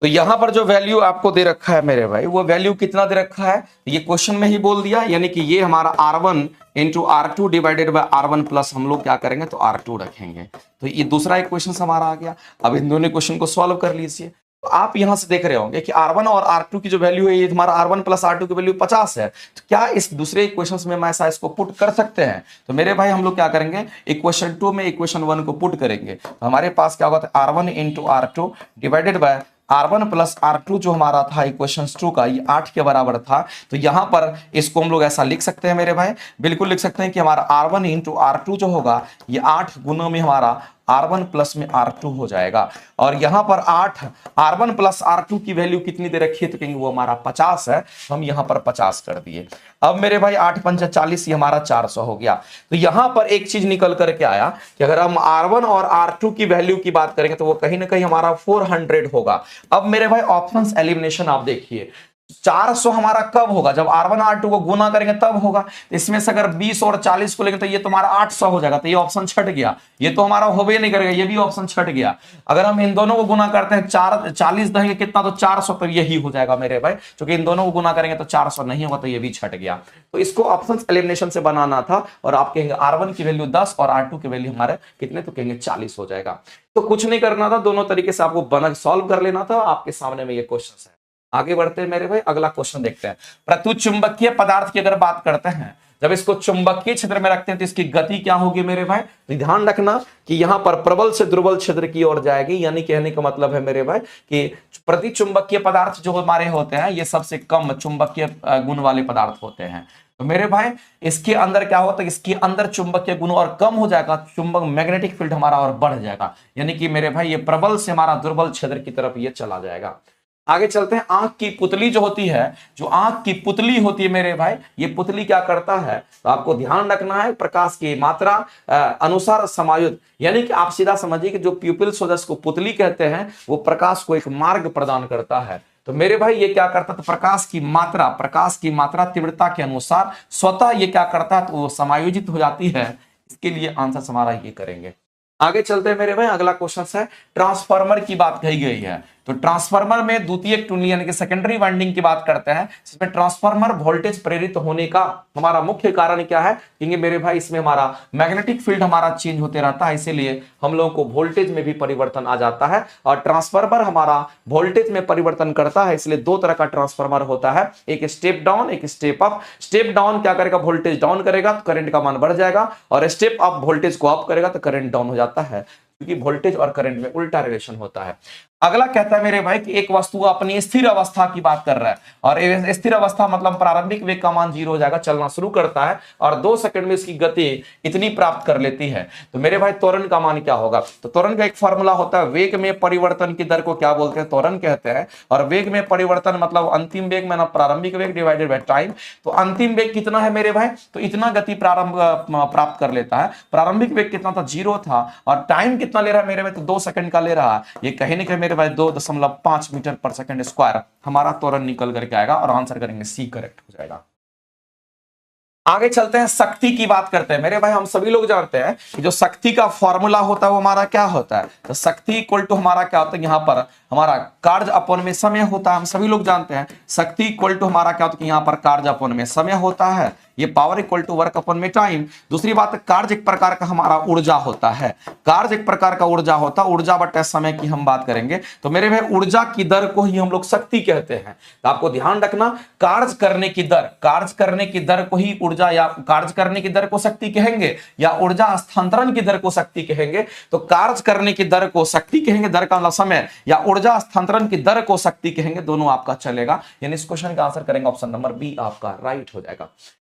तो यहां पर जो वैल्यू आपको दे रखा है मेरे भाई, वो वैल्यू कितना दे रखा है ये क्वेश्चन में ही बोल दिया, यानी कि ये हमारा R1 into R2 divided by R1 plus हम लोग क्या करेंगे तो R2 रखेंगे। तो ये दूसरा एक क्वेश्चन हमारा आ गया। अब इन दोनों क्वेश्चन को सॉल्व कर लीजिए। तो आप यहां से देख रहे होंगे कि R1 और R2 की जो वैल्यू है, ये हमारा R1 प्लस R2 की वैल्यू 50 है। तो क्या इस दूसरे इक्वेशन में मैं ऐसा इसको पुट कर सकते हैं? तो मेरे भाई हम लोग क्या करेंगे, इक्वेशन 2 में इक्वेशन 1 को पुट करेंगे। तो हमारे पास क्या होगा, R1 into R2 divided by R1 plus R2 जो हमारा था इक्वेशन 2 का, ये 8 के बराबर था। तो यहां पर इसको हम लोग ऐसा लिख सकते हैं मेरे भाई, बिल्कुल लिख सकते हैं कि हमारा R1 इंटू R2 जो होगा, ये 8 गुना में हमारा R1 प्लस में R2 हो जाएगा। और यहां पर 8 R1 प्लस R2 की वैल्यू कितनी दे रखी है, तो कहेंगे वो हमारा 50 है। हम यहां पर 50 कर दिए। अब मेरे भाई 8 पंचा 40, ये हमारा 400 हो गया। तो यहां पर एक चीज निकल करके आया कि अगर हम R1 और R2 की वैल्यू की बात करेंगे तो वो कहीं ना कहीं हमारा 400 होगा। अब मेरे भाई ऑप्शंस एलिमिनेशन आप देखिए, 400 हमारा कब होगा, जब R1 R2 को गुना करेंगे तब होगा। तो इसमें से अगर 20 और 40 को लेंगे तो ये तुम्हारा 800 हो जाएगा। तो ये ऑप्शन छट गया, ये तो हमारा होबे नहीं करेगा, ये भी ऑप्शन छट गया। अगर हम इन दोनों को गुना करते हैं, 40 देंगे कितना, तो 400, तो यही हो जाएगा मेरे भाई। क्योंकि इन दोनों को गुना करेंगे तो 400 नहीं होगा, तो ये भी छट गया। तो इसको ऑप्शन एलिमिनेशन से बनाना था। और आप कहेंगे R1 की वैल्यू 10 और R2 की वैल्यू हमारे कितने, तो कहेंगे 40 हो जाएगा। तो कुछ नहीं करना था, दोनों तरीके से आपको बना सॉल्व कर लेना था। आपके सामने में ये क्वेश्चन है। आगे बढ़ते हैं मेरे भाई, अगला क्वेश्चन देखते हैं। प्रत्युचुंबकीय पदार्थ की अगर बात करते हैं, जब इसको चुंबकीय क्षेत्र में रखते हैं तो इसकी गति क्या होगी मेरे भाई, तो ध्यान रखना कि यहां पर प्रबल से दुर्बल क्षेत्र की ओर जाएगी। यानी कहने का मतलब है मेरे भाई कि प्रतिचुंबकीय पदार्थ जो हमारे होते हैं, ये सबसे कम चुंबकीय गुण वाले पदार्थ होते हैं। तो मेरे भाई इसके अंदर क्या होता है, इसके अंदर चुंबकीय गुण और कम हो जाएगा, चुंबक मैग्नेटिक फील्ड हमारा और बढ़ जाएगा। यानी कि मेरे भाई ये प्रबल से हमारा दुर्बल क्षेत्र की तरफ ये चला जाएगा। आगे चलते हैं। आंख की पुतली जो होती है, जो आंख की पुतली होती है मेरे भाई, ये पुतली क्या करता है, तो आपको ध्यान रखना है प्रकाश की मात्रा अनुसार समायोजित। यानी कि आप सीधा समझिए कि जो प्यूपिल्स होता है उसको पुतली कहते हैं, वो प्रकाश को एक मार्ग प्रदान करता है। तो मेरे भाई ये क्या करता है, तो प्रकाश की मात्रा तीव्रता के अनुसार स्वतः ये क्या करता है, तो वो समायोजित हो जाती है। इसके लिए आंसर हमारा ये करेंगे। आगे चलते हैं मेरे भाई, अगला क्वेश्चन है ट्रांसफार्मर की बात कही गई है। तो ट्रांसफार्मर में द्वितीयक टुनली यानी कि सेकेंडरी वाइंडिंग की बात करते हैं, जिसमें ट्रांसफार्मर वोल्टेज प्रेरित होने का हमारा मुख्य कारण क्या है, क्योंकि मेरे भाई इसमें हमारा मैग्नेटिक फील्ड हमारा चेंज होते रहता है, इसीलिए हम लोगों को वोल्टेज में भी परिवर्तन आ जाता है। और ट्रांसफार्मर हमारा वोल्टेज में परिवर्तन करता है, इसलिए दो तरह का ट्रांसफार्मर होता है, एक स्टेप डाउन, एक स्टेप अप। स्टेप डाउन क्या करेगा, वोल्टेज डाउन करेगा तो करंट का मान बढ़ जाएगा, और स्टेप अप वोल्टेज को अप करेगा तो करंट डाउन हो जाता है, क्योंकि वोल्टेज और करंट में उल्टा रिलेशन होता है। अगला कहता है मेरे भाई कि एक वस्तु अपनी स्थिर अवस्था की बात कर रहा है, और स्थिर अवस्था मतलब प्रारंभिक वेग का मान 0 हो जाएगा, चलना शुरू करता है और 2 सेकंड में इसकी गति इतनी प्राप्त कर लेती है। तो मेरे भाई त्वरण का मान क्या होगा, तो त्वरण का एक फॉर्मूला होता है, वेग में परिवर्तन की दर को क्या बोलते हैं, त्वरण कहते हैं। और वेग में परिवर्तन मतलब अंतिम वेग में ना प्रारंभिक वेग डिवाइडेड बाय टाइम। तो अंतिम वेग कितना है मेरे भाई, तो इतना गति प्राप्त कर लेता है। प्रारंभिक वेग कितना था, 0 था, और टाइम कितना ले रहा है मेरे भाई, तो 2 सेकंड का ले रहा है। ये कहीं ना कहीं मेरे भाई 2.5 मीटर पर सेकंड स्क्वायर हमारा त्वरण निकल करके आएगा, और आंसर करेंगे सी, करेक्ट हो जाएगा। आगे चलते हैं, शक्ति की बात करते हैं मेरे भाई। हम सभी लोग जानते हैं कि जो शक्ति का फॉर्मूला होता है वो हमारा क्या होता है, तो शक्ति इक्वल टू हमारा क्या होता है, यहाँ पर हमारा कार्य अपॉन में समय होता है। हम सभी लोग जानते हैं शक्ति इक्वल टू हमारा क्या होता है कि यहाँ पर कार्य अपॉन में समय होता है, ये power equal to work upon में टाइम। दूसरी बात, कार्य एक प्रकार का हमारा ऊर्जा होता है, कार्य एक प्रकार का ऊर्जा होता है, ऊर्जा बटे समय की हम बात करेंगे। तो मेरे भाई ऊर्जा की दर को ही हम लोग शक्ति कहते हैं। तो आपको ध्यान रखना, कार्य करने की दर को ही ऊर्जा, या कार्य करने की दर को शक्ति कहेंगे, या ऊर्जा हस्तांतरण की दर को शक्ति कहेंगे। तो कार्य करने की दर को शक्ति कहेंगे, दर का मतलब समय, या ऊर्जा हस्तांतरण की दर को शक्ति कहेंगे, दोनों आपका चलेगा। यानी इस क्वेश्चन का आंसर करेंगे ऑप्शन नंबर बी आपका राइट हो जाएगा।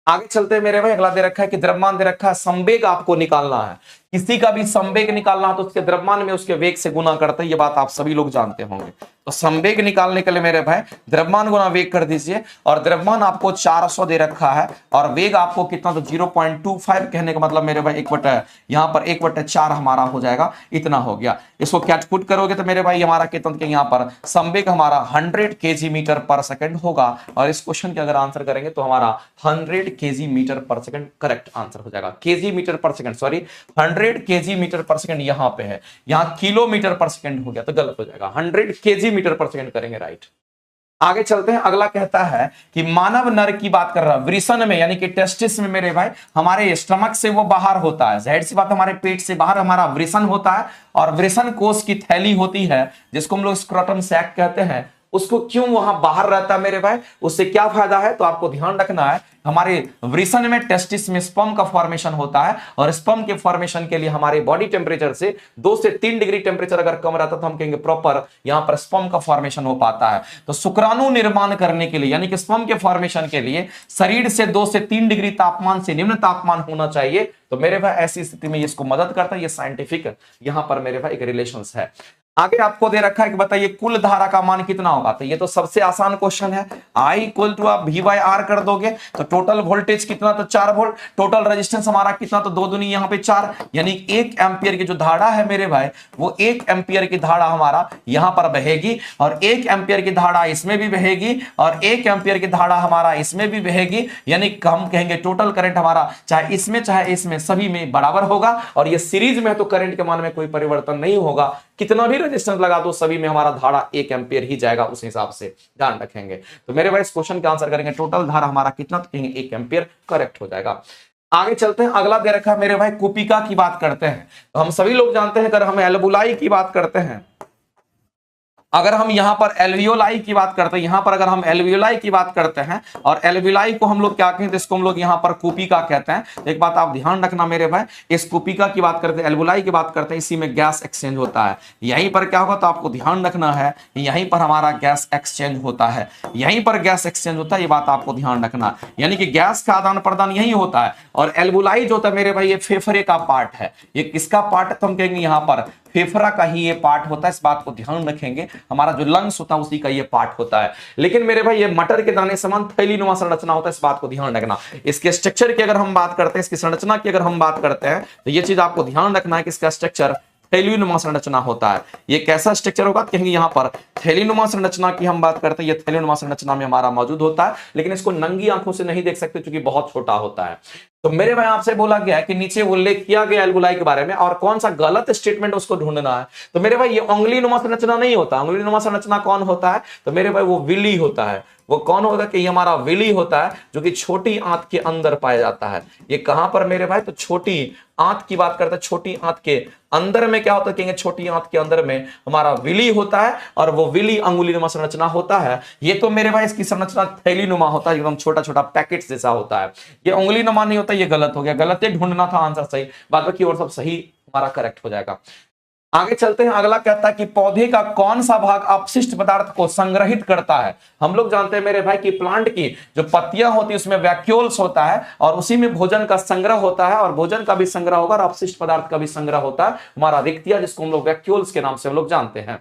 आगे चलते हैं मेरे भाई, अगला दे रखा है कि द्रव्यमान दे रखा है, संवेग आपको निकालना है। किसी का भी संवेग निकालना है तो उसके द्रव्यमान में उसके वेग से गुना करते हैं, ये बात आप सभी लोग जानते होंगे। तो संवेग निकालने के लिए मेरे भाई द्रव्यमान गुना वेग कर दीजिए, और द्रव्यमान आपको 400 दे रखा है, और वेग आपको कितना, तो 0.25 कहने का मतलब मेरे भाई 1/, यहाँ पर 1/4 हमारा हो जाएगा, इतना हो गया। इसको कैच पुट करोगे तो मेरे भाई हमारा कितना, यहाँ पर संवेग हमारा 100 kg मीटर पर सेकंड होगा, और इस क्वेश्चन के अगर आंसर करेंगे तो हमारा 100 kg मीटर पर सेकंड करेक्ट आंसर हो जाएगा। kg मीटर पर सेकंड, सॉरी 100 100 केजी मीटर पर सेकंड यहां पे है, यहां किलोमीटर पर सेकंड हो गया तो गलत हो जाएगा, 100 केजी मीटर पर सेकंड करेंगे, राइट। आगे चलते हैं, अगला कहता है कि मानव नर की बात कर रहा है, वृषण में यानी कि टेस्टिस में मेरे भाई हमारे स्टमक से वो बाहर होता है, जाहिर सी बात हमारे पेट से बाहर हमारा वृषण होता है, और वृषण कोष की थैली होती है जिसको हम लोग स्क्रोटम सैक कहते हैं, उसको क्यों वहां बाहर रहता है मेरे भाई, उससे क्या फायदा है, तो आपको ध्यान रखना है हमारे वृषण में टेस्टिस में स्पर्म का फॉर्मेशन होता है, और स्पर्म के फॉर्मेशन के लिए हमारे बॉडी टेम्परेचर से 2 से 3 डिग्री टेम्परेचर अगर कम रहता तो हम कहेंगे प्रॉपर यहां पर स्पर्म का फॉर्मेशन हो पाता है। तो शुक्राणु निर्माण करने के लिए यानी कि स्पर्म के फॉर्मेशन के लिए शरीर से 2 से 3 डिग्री तापमान से निम्न तापमान होना चाहिए, तो मेरे भाई ऐसी स्थिति में इसको मदद करता है, ये साइंटिफिक यहां पर मेरे भाई एक रिलेशंस है। आगे आपको दे रखा है कि बताइए कुल धारा का मान कितना होगा, तो ये तो सबसे आसान क्वेश्चन है, I इक्वल टू आप V/R कर दोगे तो टोटल वोल्टेज कितना, तो 4 वोल्ट, टोटल रेजिस्टेंस हमारा कितना, तो 2 दूनी यहाँ पे 4, यानी 1 एम्पियर की जो धारा है मेरे भाई वो 1 एम्पियर की धारा हमारा यहां पर बहेगी, और 1 एम्पियर की धारा इसमें भी बहेगी, और 1 एम्पियर की धारा हमारा इसमें भी बहेगी, यानी हम कहेंगे टोटल करंट हमारा चाहे इसमें सभी में बराबर होगा, और ये सीरीज में है तो करंट के मान में कोई परिवर्तन नहीं होगा, कितना भी रेजिस्टेंस लगा दो सभी में हमारा धारा 1 एम्पियर ही जाएगा, उस हिसाब से ध्यान रखेंगे। तो मेरे भाई इस क्वेश्चन का आंसर करेंगे टोटल धारा हमारा कितना, तो कहेंगे 1 एम्पियर, करेक्ट हो जाएगा। आगे चलते हैं, अगला दे रखा है मेरे भाई कुपिका की बात करते हैं, तो हम सभी लोग जानते हैं अगर हम एल्वुलाई की बात करते हैं, अगर हम यहां पर एल्वियोलाई की बात करते हैं, यहां पर अगर हम एल्वियोलाई की बात करते हैं और एल्वियोलाई को हम लोग क्या कहते हैं, इसको हम लोग यहां पर कुपिका कहते हैं। तो एक बात आप ध्यान रखना मेरे भाई, इस कुपिका की बात करते हैं, एल्वियोलाई की बात करते हैं, इसी में गैस एक्सचेंज होता है, यहीं पर क्या होगा तो आपको ध्यान रखना है, यहीं पर हमारा गैस एक्सचेंज होता है, यहीं पर गैस एक्सचेंज होता है, ये बात आपको ध्यान रखना, यानी कि गैस का आदान प्रदान यही होता है। और एल्वियोलाई जो होता है मेरे भाई ये फेफड़े का पार्ट है, ये किसका पार्ट है, तो हम कहेंगे यहां पर फेफड़ा का ही ये पार्ट होता है, इस बात को ध्यान रखेंगे, हमारा जो लंग्स होता है उसी का ये पार्ट होता है। लेकिन मेरे भाई ये मटर के दाने समान थैलीनुमा संरचना होता है, इस बात को ध्यान रखना। इसके स्ट्रक्चर की अगर हम बात करते हैं, इसकी संरचना की अगर हम बात करते हैं, तो ये चीज आपको ध्यान रखना है कि इसका स्ट्रक्चर थैलीनुमा संरचना होता है। ये कैसा स्ट्रक्चर होगा, कहेंगे यहां पर थैलीनुमा संरचना की हम बात करते हैं, ये थैलीनुमा संरचना में हमारा मौजूद होता है, लेकिन इसको नंगी आंखों से नहीं देख सकते क्योंकि बहुत छोटा होता है। तो मेरे भाई आपसे बोला गया है कि नीचे उल्लेख किया गया एल्वुलाई के बारे में और कौन सा गलत स्टेटमेंट उसको ढूंढना है। तो मेरे भाई ये उंगलीनुमा संरचना नहीं होता, उंगलीनुमा संरचना कौन होता है, तो मेरे भाई वो विली होता है। वो कौन होगा कि ये हमारा विली होता है जो कि छोटी आंत के अंदर पाया जाता है। ये कहां पर मेरे भाई, तो छोटी आंत की बात करते हैं, छोटी आंत के अंदर में क्या होता है, कहेंगे छोटी आंत के अंदर में हमारा विली होता है और वो विली अंगुलीनुमा संरचना होता है। ये तो मेरे भाई इसकी संरचना थैलीनुमा होता है, एकदम छोटा छोटा पैकेट जैसा होता है। ये उंगलीनुमा नहीं होता, ये गलत हो गया, गलत ही ढूंढना था आंसर सही, बाद बाकी और सब सही हमारा करेक्ट हो जाएगा। आगे चलते हैं, अगला कहता है कि पौधे का कौन सा भाग अपशिष्ट पदार्थ को संग्रहित करता है। हम लोग जानते हैं मेरे भाई कि प्लांट की जो पत्तियां होती है उसमें वैक्यूल्स होता है और उसी में भोजन का संग्रह होता है और भोजन का भी संग्रह होगा और अपशिष्ट पदार्थ का भी संग्रह होता है, हमारा रिक्तिया, जिसको हम लोग वैक्यूल्स के नाम से हम लोग जानते हैं।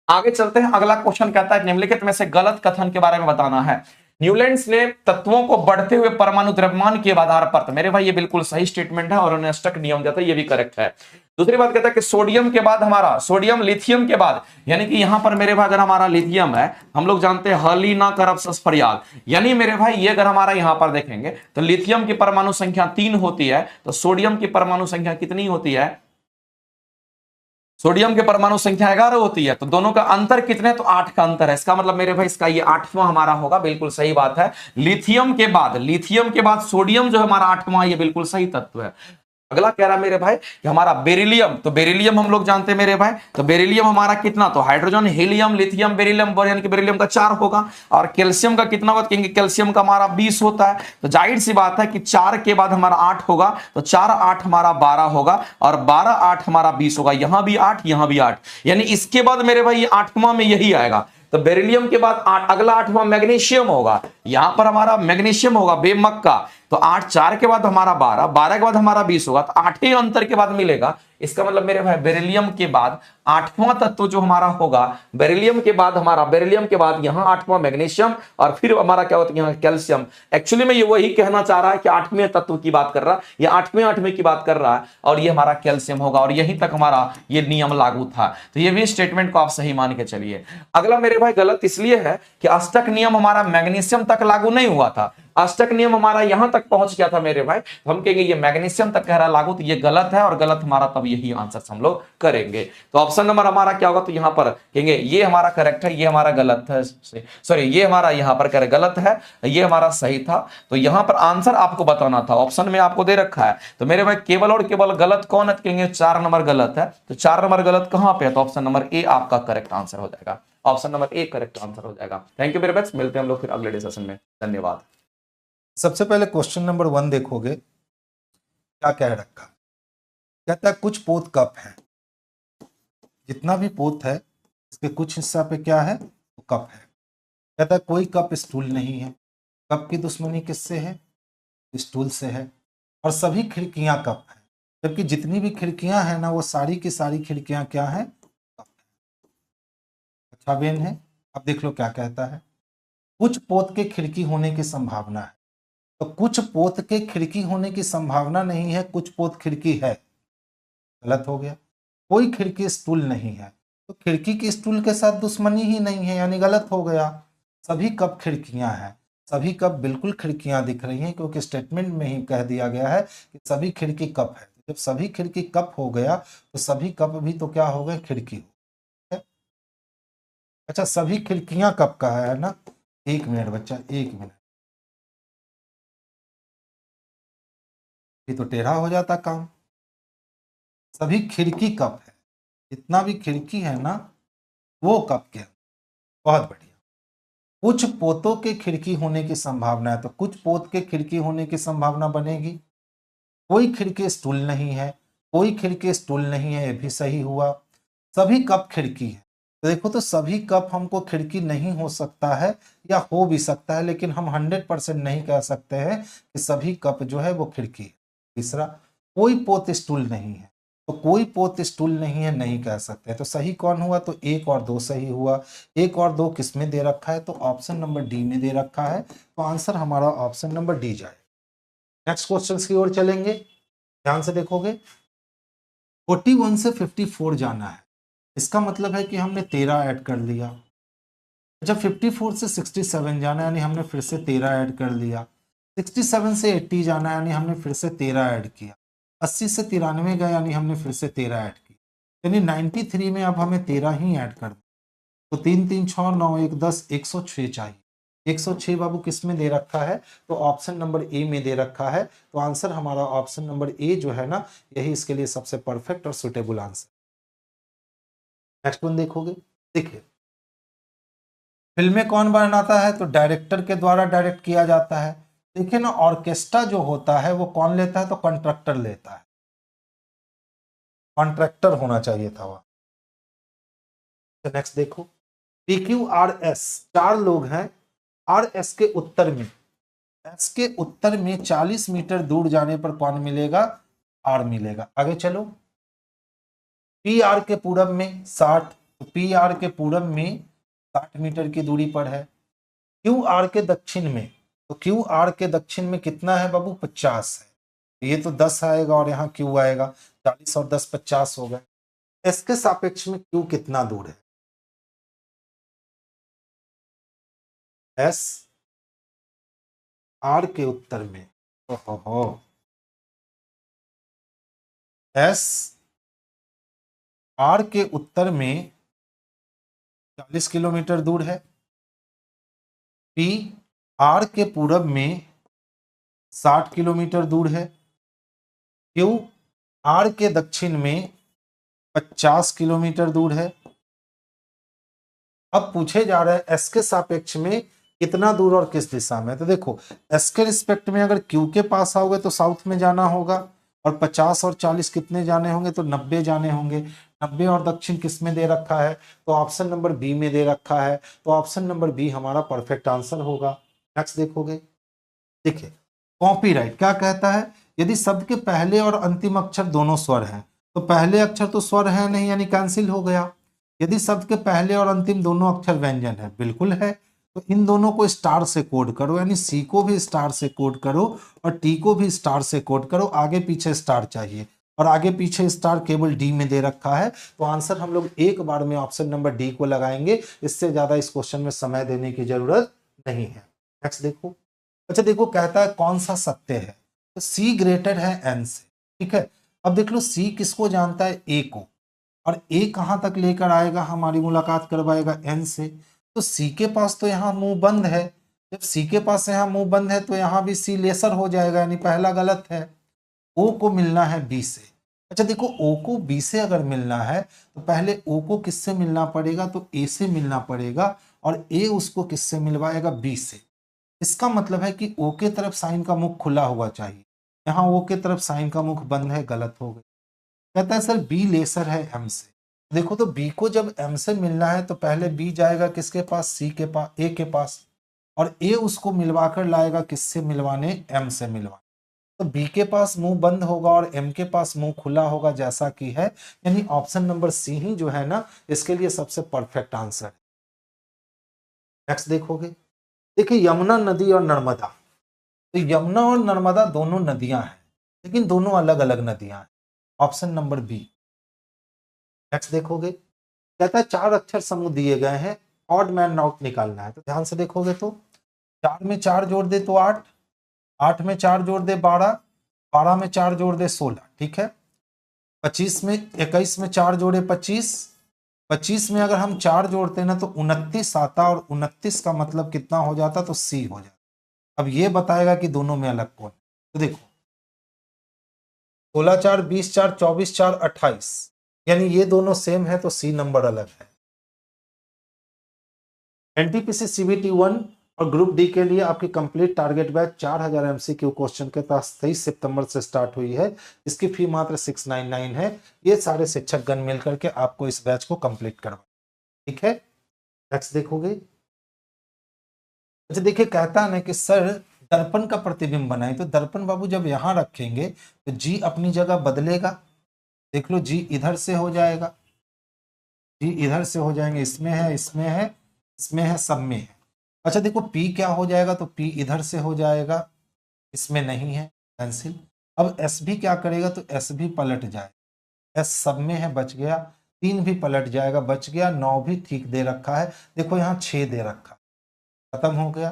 आगे चलते हैं, अगला क्वेश्चन कहता है निम्नलिखित में से गलत कथन के बारे में बताना है। न्यूलैंड्स ने तत्वों को बढ़ते हुए परमाणु द्रव्यमान के आधार पर, तो मेरे भाई ये बिल्कुल सही स्टेटमेंट है और उन्होंने स्टक नियम दिया था, ये भी करेक्ट है। दूसरी बात कहता है कि सोडियम के बाद हमारा सोडियम लिथियम के बाद, यानी कि यहां पर मेरे भाई अगर हमारा लिथियम है, हम लोग जानते हैं हलीना करप्सस फरियाद, यानी मेरे भाई ये अगर हमारा यहां पर देखेंगे तो लिथियम की परमाणु संख्या 3 होती है, तो सोडियम की परमाणु संख्या कितनी होती है, सोडियम के परमाणु संख्या 11 होती है, तो दोनों का अंतर कितने, तो 8 का अंतर है। इसका मतलब मेरे भाई इसका ये 8वां हमारा होगा, बिल्कुल सही बात है। लिथियम के बाद सोडियम जो हमारा 8वां, ये बिल्कुल सही तत्व है। अगला कह रहा है मेरे भाई कि हमारा बेरिलियम, तो बेरिलियम हम लोग जानते हैं मेरे भाई, तो बेरिलियम हमारा कितना, तो hydrogen helium lithium beryllium bohrium की बेरिलियम का 4 होगा और कैल्शियम का कितना होगा, कहेंगे कैल्शियम का हमारा 20 होता है। तो जाहिर सी बात है कि 4 के बाद हमारा 8 होगा, तो 4 8 हमारा 12 होगा और 12 8 हमारा 20 होगा, यहां भी 8 यहां भी 8, यानी इसके बाद मेरे भाई ये 8वां में यही आएगा। तो बेरिलियम के बाद अगला 8वां मैग्नीशियम होगा, यहां पर हमारा मैग्नीशियम होगा बेमक का, तो 8 4 के बाद हमारा 12 12 के बाद हमारा 20 होगा, तो 8 ही अंतर के बाद मिलेगा। इसका मतलब मेरे भाई बेरिलियम के बाद 8वां तत्व जो हमारा होगा, बेरिलियम के बाद यहां 8वां मैग्नीशियम और फिर हमारा क्या होता है यहां कैल्शियम। एक्चुअली में ये वही कहना चाह रहा है कि 8वें तत्व की बात कर रहा है, ये 8वें की बात कर रहा है और ये हमारा कैल्शियम होगा और यहीं तक हमारा ये नियम लागू था। तो ये भी स्टेटमेंट को आप सही मान के चलिए। अगला मेरे भाई गलत इसलिए है कि अष्टक नियम हमारा मैग्नीशियम तक लागू नहीं हुआ था, अष्टक नियम हमारा यहां तक पहुंच गया था मेरे भाई, तो हम कहेंगे ये मैग्नीशियम तक कह रहा लागू, तो ये गलत है और गलत हमारा तब यही आंसर हम लोग करेंगे। तो ऑप्शन नंबर हमारा क्या होगा, तो यहां पर कहेंगे ये हमारा करेक्ट है, ये हमारा गलत है, सॉरी ये हमारा यहां पर करेक्ट गलत है, ये हमारा सही था। तो यहां पर आंसर आपको बताना था, ऑप्शन में आपको दे रखा है। तो मेरे भाई केवल और केवल गलत कौन है, तो कहेंगे 4 नंबर गलत है। तो 4 नंबर गलत कहां पे है, तो ऑप्शन नंबर ए आपका करेक्ट आंसर हो जाएगा। Option number A correct answer हो जाएगा। थैंक यू मेरे बच्चे, मिलते हैं हम लोग फिर अगले सेशन में। धन्यवाद। सबसे पहले क्वेश्चन नंबर 1 देखोगे क्या कह रखा, कहता है कुछ पोत कप है, जितना भी पोत है इसके कुछ हिस्सा पे क्या है, तो कप है। कहता है कोई कप स्टूल नहीं है, कप की दुश्मनी किससे है, स्टूल से है। और सभी खिड़कियां कप है, जबकि जितनी भी खिड़कियां हैं ना वो सारी की सारी खिड़कियां क्या है, कप है। अच्छा बेन है। अब देख लो क्या कहता है, कुछ पोत के खिड़की होने की संभावना है। तो कुछ पोत के खिड़की होने की संभावना नहीं है, कुछ पोत खिड़की है, गलत हो गया। कोई खिड़की स्टूल नहीं है, तो खिड़की की स्टूल के साथ दुश्मनी ही नहीं है, यानी गलत हो गया। सभी कप खिड़कियां हैं, सभी कप बिल्कुल खिड़कियां दिख रही हैं, क्योंकि स्टेटमेंट में ही कह दिया गया है कि सभी खिड़की कप है। जब सभी खिड़की कप हो गया तो सभी कप भी तो क्या हो गए, खिड़की हो। अच्छा सभी खिड़कियां कप का है ना, 1 मिनट बच्चा, 1 मिनट, ये तो टेढ़ा हो जाता काम। सभी खिड़की कप है, जितना भी खिड़की है ना वो कप के, बहुत बढ़िया। कुछ पोतों के खिड़की होने की संभावना है, तो कुछ पोत के खिड़की होने की संभावना बनेगी। कोई खिड़की स्टूल नहीं है, कोई खिड़की स्टूल नहीं है, ये भी सही हुआ। सभी कप खिड़की है, तो देखो तो सभी कप हमको खिड़की नहीं हो सकता है, या हो भी सकता है, लेकिन हम 100% नहीं कह सकते हैं कि सभी कप जो है वो खिड़की है। तीसरा, कोई पोत स्टूल नहीं है, तो कोई पोत स्टूल नहीं है नहीं कह सकते। तो सही कौन हुआ, तो 1 और 2 सही हुआ। 1 और 2 किस में दे रखा है, तो ऑप्शन नंबर डी में दे रखा है। तो आंसर हमारा ऑप्शन नंबर डी जाए। नेक्स्ट क्वेश्चन की ओर चलेंगे, ध्यान से देखोगे। 41 से 54 जाना है, इसका मतलब है कि हमने 13 ऐड कर लिया। अच्छा 54 से 67 जाना है, यानी हमने फिर से 13 ऐड कर लिया। 67 से 80 जाना है, यानी हमने फिर से 13 ऐड किया। 80 से 93 गया, यानी हमने फिर से 13 ऐड किया। यानी 93 में अब हमें 13 ही ऐड कर, तो 3 3 6 9 1 10, 106 चाहिए। 106 बाबू किस में दे रखा है, तो ऑप्शन नंबर ए में दे रखा है। तो आंसर हमारा ऑप्शन नंबर ए जो है ना, यही इसके लिए सबसे परफेक्ट और सुटेबल आंसर। नेक्स्ट वन देखोगे, देखिए फिल्में कौन बनाता है, तो डायरेक्टर के द्वारा डायरेक्ट किया जाता है। देखिए ना, ऑर्केस्ट्रा जो होता है वो कौन लेता है, तो कॉन्ट्रैक्टर लेता है। कॉन्ट्रैक्टर होना चाहिए था वह। नेक्स्ट देखो, PQRS 4 लोग हैं, RS के उत्तर में, S के उत्तर में 40 मीटर दूर जाने पर कौन मिलेगा, R मिलेगा। आगे चलो, PR के पूरब में 60, तो PR के पूरब में 60 मीटर की दूरी पर है। QR के दक्षिण में, तो QR के दक्षिण में कितना है बाबू, 50 है। ये तो 10 आएगा और यहाँ Q आएगा, 40 और 10 50 हो गए। S के सापेक्ष में Q कितना दूर है, S R के उत्तर में, ओहो, S R के उत्तर में 40 किलोमीटर दूर है। P R के पूरब में 60 किलोमीटर दूर है। Q R के दक्षिण में 50 किलोमीटर दूर है। अब पूछे जा रहे हैं S के सापेक्ष में कितना दूर और किस दिशा में। तो देखो S के रिस्पेक्ट में अगर Q के पास आओगे तो साउथ में जाना होगा, और 50 और 40 कितने जाने होंगे, तो 90 जाने होंगे। 90 और दक्षिण किस में दे रखा है, तो ऑप्शन नंबर बी में दे रखा है। तो ऑप्शन नंबर बी हमारा परफेक्ट आंसर होगा। नेक्स्ट देखोगे, देखिए कॉपीराइट क्या कहता है, यदि शब्द के पहले और अंतिम अक्षर दोनों स्वर हैं, तो पहले अक्षर तो स्वर है नहीं, यानी कैंसिल हो गया। यदि शब्द के पहले और अंतिम दोनों अक्षर व्यंजन है, बिल्कुल है, तो इन दोनों को स्टार से कोड करो, यानी सी को भी स्टार से कोड करो और टी को भी स्टार से कोड करो। आगे पीछे स्टार चाहिए, और आगे पीछे स्टार केवल डी में दे रखा है। तो आंसर हम लोग एक बार में ऑप्शन नंबर डी को लगाएंगे, इससे ज्यादा इस क्वेश्चन में समय देने की जरूरत नहीं है। नेक्स्ट देखो, अच्छा देखो कहता है कौन सा सत्य है, तो C ग्रेटर है N से, ठीक है। अब देख लो C किसको जानता है, A को, और A कहाँ तक लेकर आएगा, हमारी मुलाकात करवाएगा N से। तो C के पास तो यहाँ मुंह बंद है, जब C के पास यहाँ मुंह बंद है तो यहाँ भी C लेसर हो जाएगा, यानी पहला गलत है। O को मिलना है B से। अच्छा देखो O को B से अगर मिलना है तो पहले O को किससे मिलना पड़ेगा, तो A से मिलना पड़ेगा, और A उसको किससे मिलवाएगा, B से। इसका मतलब है कि O के तरफ साइन का मुख खुला हुआ चाहिए, यहाँ O के तरफ साइन का मुख बंद है, गलत हो गया। कहता है सर B लेसर है M से। देखो तो B को जब M से मिलना है तो पहले B जाएगा किसके पास, C के पास, A के पास, और A उसको मिलवाकर लाएगा किससे मिलवाने, M से मिलवाने। तो B के पास मुंह बंद होगा और M के पास मुंह खुला होगा, जैसा कि है, यानी ऑप्शन नंबर C ही जो है ना इसके लिए सबसे परफेक्ट आंसर है। नेक्स्ट देखोगे, देखिए यमुना नदी और नर्मदा, तो यमुना और नर्मदा दोनों नदियां हैं, लेकिन दोनों अलग अलग नदियां हैं, ऑप्शन नंबर बी। नेक्स्ट देखोगे, कहता है 4 अक्षर समूह दिए गए हैं, ऑड मैन आउट निकालना है। तो ध्यान से देखोगे तो 4 में 4 जोड़ दे तो 8, 8 में 4 जोड़ दे 12, 12 में 4 जोड़ दे 16, ठीक है। 25 में 21 में 4 जोड़े 25, 25 में अगर हम 4 जोड़ते हैं ना तो 29 आता, और 29 का मतलब कितना हो जाता, तो सी हो जाता। अब ये बताएगा कि दोनों में अलग कौन। तो देखो 16 4 20 4 24 4 28, यानी ये दोनों सेम है, तो सी नंबर अलग है। एनटीपीसी सीबीटी 1 और ग्रुप डी के लिए आपकी complete target batch 4000 MCQ question के तहत 23 सितंबर से स्टार्ट हुई है। इसकी फी मात्र 699 है। ये सारे शिक्षक गण मिलकर के आपको इस बैच को कंप्लीट करवा, ठीक है। नेक्स्ट देखोगे, अच्छा देखिए कहता है ना कि सर दर्पण का प्रतिबिंब बनाए, तो दर्पण बाबू जब यहां रखेंगे तो जी अपनी जगह बदलेगा, देख लो जी इधर से हो जाएगा, जी इधर से हो जाएंगे, इसमें है, इसमें है, इसमें है, सब में है। अच्छा देखो पी क्या हो जाएगा, तो पी इधर से हो जाएगा, इसमें नहीं है, कैंसिल। अब एस भी क्या करेगा, तो एस भी पलट जाए, एस सब में है, बच गया। 3 भी पलट जाएगा, बच गया। 9 भी ठीक दे रखा है, देखो यहाँ 6 दे रखा, खत्म हो गया।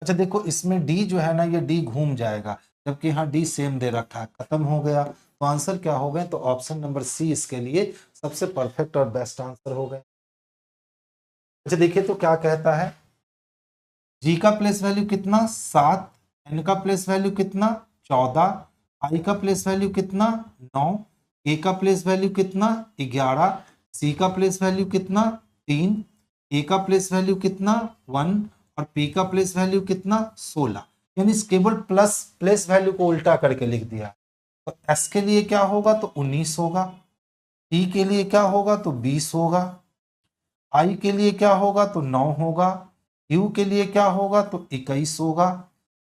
अच्छा देखो इसमें डी जो है ना, ये डी घूम जाएगा, जबकि यहाँ डी सेम दे रखा है, खत्म हो गया। तो आंसर क्या हो गए, तो ऑप्शन नंबर सी इसके लिए सबसे परफेक्ट और बेस्ट आंसर हो गए। अच्छा देखिए तो क्या कहता है, जी का प्लेस वैल्यू कितना 7, एन का प्लेस वैल्यू कितना 14, आई का प्लेस वैल्यू कितना 9, ए का प्लेस वैल्यू कितना 11, सी का प्लेस वैल्यू कितना 3, ए का प्लेस वैल्यू कितना 1, और पी का प्लेस वैल्यू कितना 16। यानी इस केवल प्लस प्लेस वैल्यू को उल्टा करके लिख दिया। तो एस के लिए क्या होगा, तो 19 होगा, टी के लिए क्या होगा, तो 20 होगा, आई के लिए क्या होगा, तो 9 होगा, यू के लिए क्या होगा, तो 21 होगा,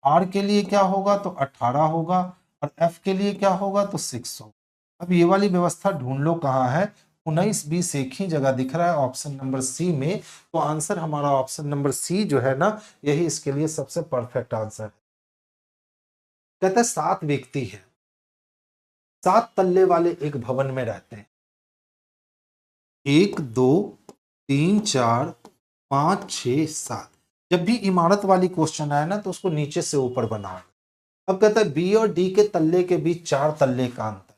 आर के लिए क्या होगा, तो 18 होगा, और एफ के लिए क्या होगा, तो 6 होगा। अब ये वाली व्यवस्था ढूंढ लो कहाँ है, 19 20 एक ही जगह दिख रहा है ऑप्शन नंबर सी में। तो आंसर हमारा ऑप्शन नंबर सी जो है ना, यही इसके लिए सबसे परफेक्ट आंसर है। कहता है 7 व्यक्ति है, 7 तल्ले वाले एक भवन में रहते हैं, 1 2 3 4 5 6 7। जब भी इमारत वाली क्वेश्चन आए ना तो उसको नीचे से ऊपर बनाओ। अब कहता है बी और डी के तल्ले के बीच 4 तल्ले का अंतर,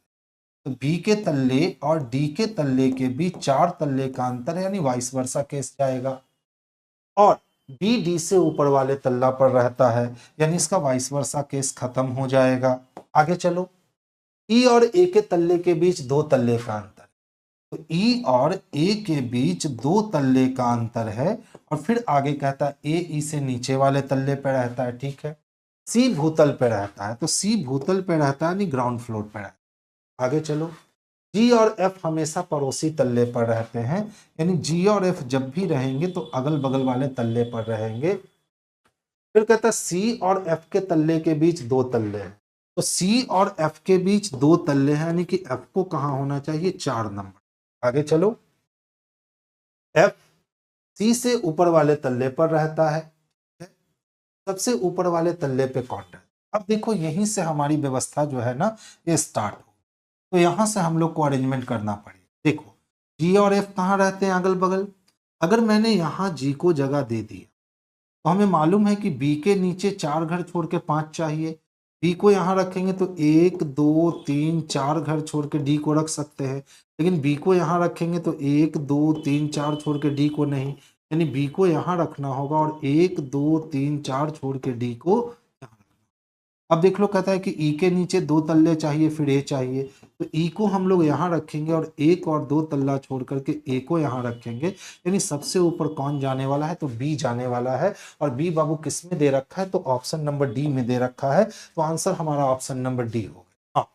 तो बी के तल्ले और डी के तल्ले के बीच 4 तल्ले का अंतर है, यानी वाइस वर्सा केस जाएगा। और बी डी से ऊपर वाले तल्ला पर रहता है, यानी इसका वाइस वर्सा केस खत्म हो जाएगा। आगे चलो, ई और ए के तल्ले के बीच 2 तल्ले का अंतर, तो ई और ए के बीच 2 तल्ले का अंतर है। और फिर आगे कहता है ए ई से नीचे वाले तल्ले पे रहता है, ठीक है। सी भूतल पे रहता है, तो सी भूतल पे रहता है, यानी ग्राउंड फ्लोर पे रहता है। आगे चलो, जी और एफ हमेशा पड़ोसी तल्ले पर रहते हैं, यानी जी और एफ जब भी रहेंगे तो अगल बगल वाले तल्ले पर रहेंगे। फिर कहता है सी और एफ के तल्ले के बीच 2 तल्ले हैं, तो सी और एफ के बीच 2 तल्ले हैं, यानी कि एफ को कहां होना चाहिए, 4 नंबर। आगे चलो, एफ सी से ऊपर वाले तल्ले पर रहता है, सबसे ऊपर वाले तल्ले पे कौन है। अब देखो यहीं से हमारी व्यवस्था जो है ना ये स्टार्ट हो, तो यहां से हम लोग को अरेंजमेंट करना पड़ेगा। देखो जी और एफ कहाँ रहते हैं, अगल बगल। अगर मैंने यहाँ जी को जगह दे दी तो हमें मालूम है कि बी के नीचे 4 घर छोड़ के 5 चाहिए। बी को यहाँ रखेंगे तो 1 2 3 4 घर छोड़ के डी को रख सकते हैं, लेकिन बी को यहाँ रखेंगे तो 1 2 3 4 छोड़ के डी को नहीं, यानी बी को यहाँ रखना होगा और 1 2 3 4 छोड़ के डी को यहाँ रखना। अब देख लो, कहता है कि ई के नीचे 2 तल्ले चाहिए, फिर ए चाहिए, तो ई को हम लोग यहाँ रखेंगे और 1 और 2 तल्ला छोड़ करके ए को यहाँ रखेंगे, यानी सबसे ऊपर कौन जाने वाला है, तो बी जाने वाला है। और बी बाबू किस में दे रखा है, तो ऑप्शन नंबर डी में दे रखा है, तो आंसर हमारा ऑप्शन नंबर डी हो गया। हाँ,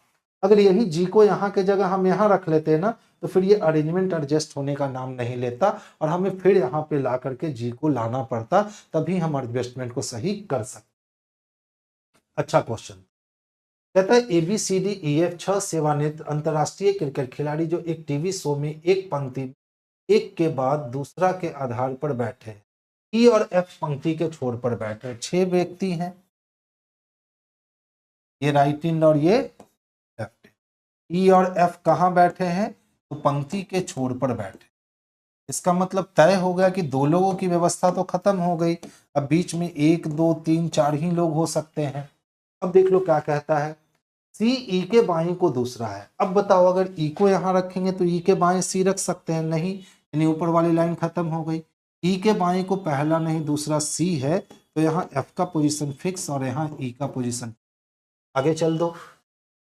अगर यही जी को यहाँ के जगह हम यहाँ रख लेते हैं ना, तो फिर ये अरेंजमेंट एडजस्ट होने का नाम नहीं लेता और हमें फिर यहाँ पे ला करके जी को लाना पड़ता, तभी हम एडजस्टमेंट को सही कर सकते। अच्छा क्वेश्चन कहता है ABCDEF 6 सेवानिवृत्त अंतरराष्ट्रीय क्रिकेट खिलाड़ी जो एक टीवी शो में एक पंक्ति एक के बाद दूसरा के आधार पर बैठे, ई और एफ पंक्ति के छोर पर बैठे। 6 व्यक्ति हैं, ये राइट एंड और ये लेफ्ट। ई और एफ कहाँ बैठे हैं, तो पंक्ति के छोर पर बैठे। इसका मतलब तय हो गया कि 2 लोगों की व्यवस्था तो खत्म हो गई, अब बीच में 1 2 3 4 ही लोग हो सकते हैं। अब देख लो क्या कहता है, सी ई के बाएं को दूसरा है। अब बताओ, अगर ई को यहाँ रखेंगे तो ई के बाएं सी रख सकते हैं, नहीं, यानी ऊपर वाली लाइन खत्म हो गई। ई के बाएं को पहला नहीं दूसरा सी है, तो यहाँ एफ का पोजीशन फिक्स और यहाँ ई का पोजीशन। आगे चल दो,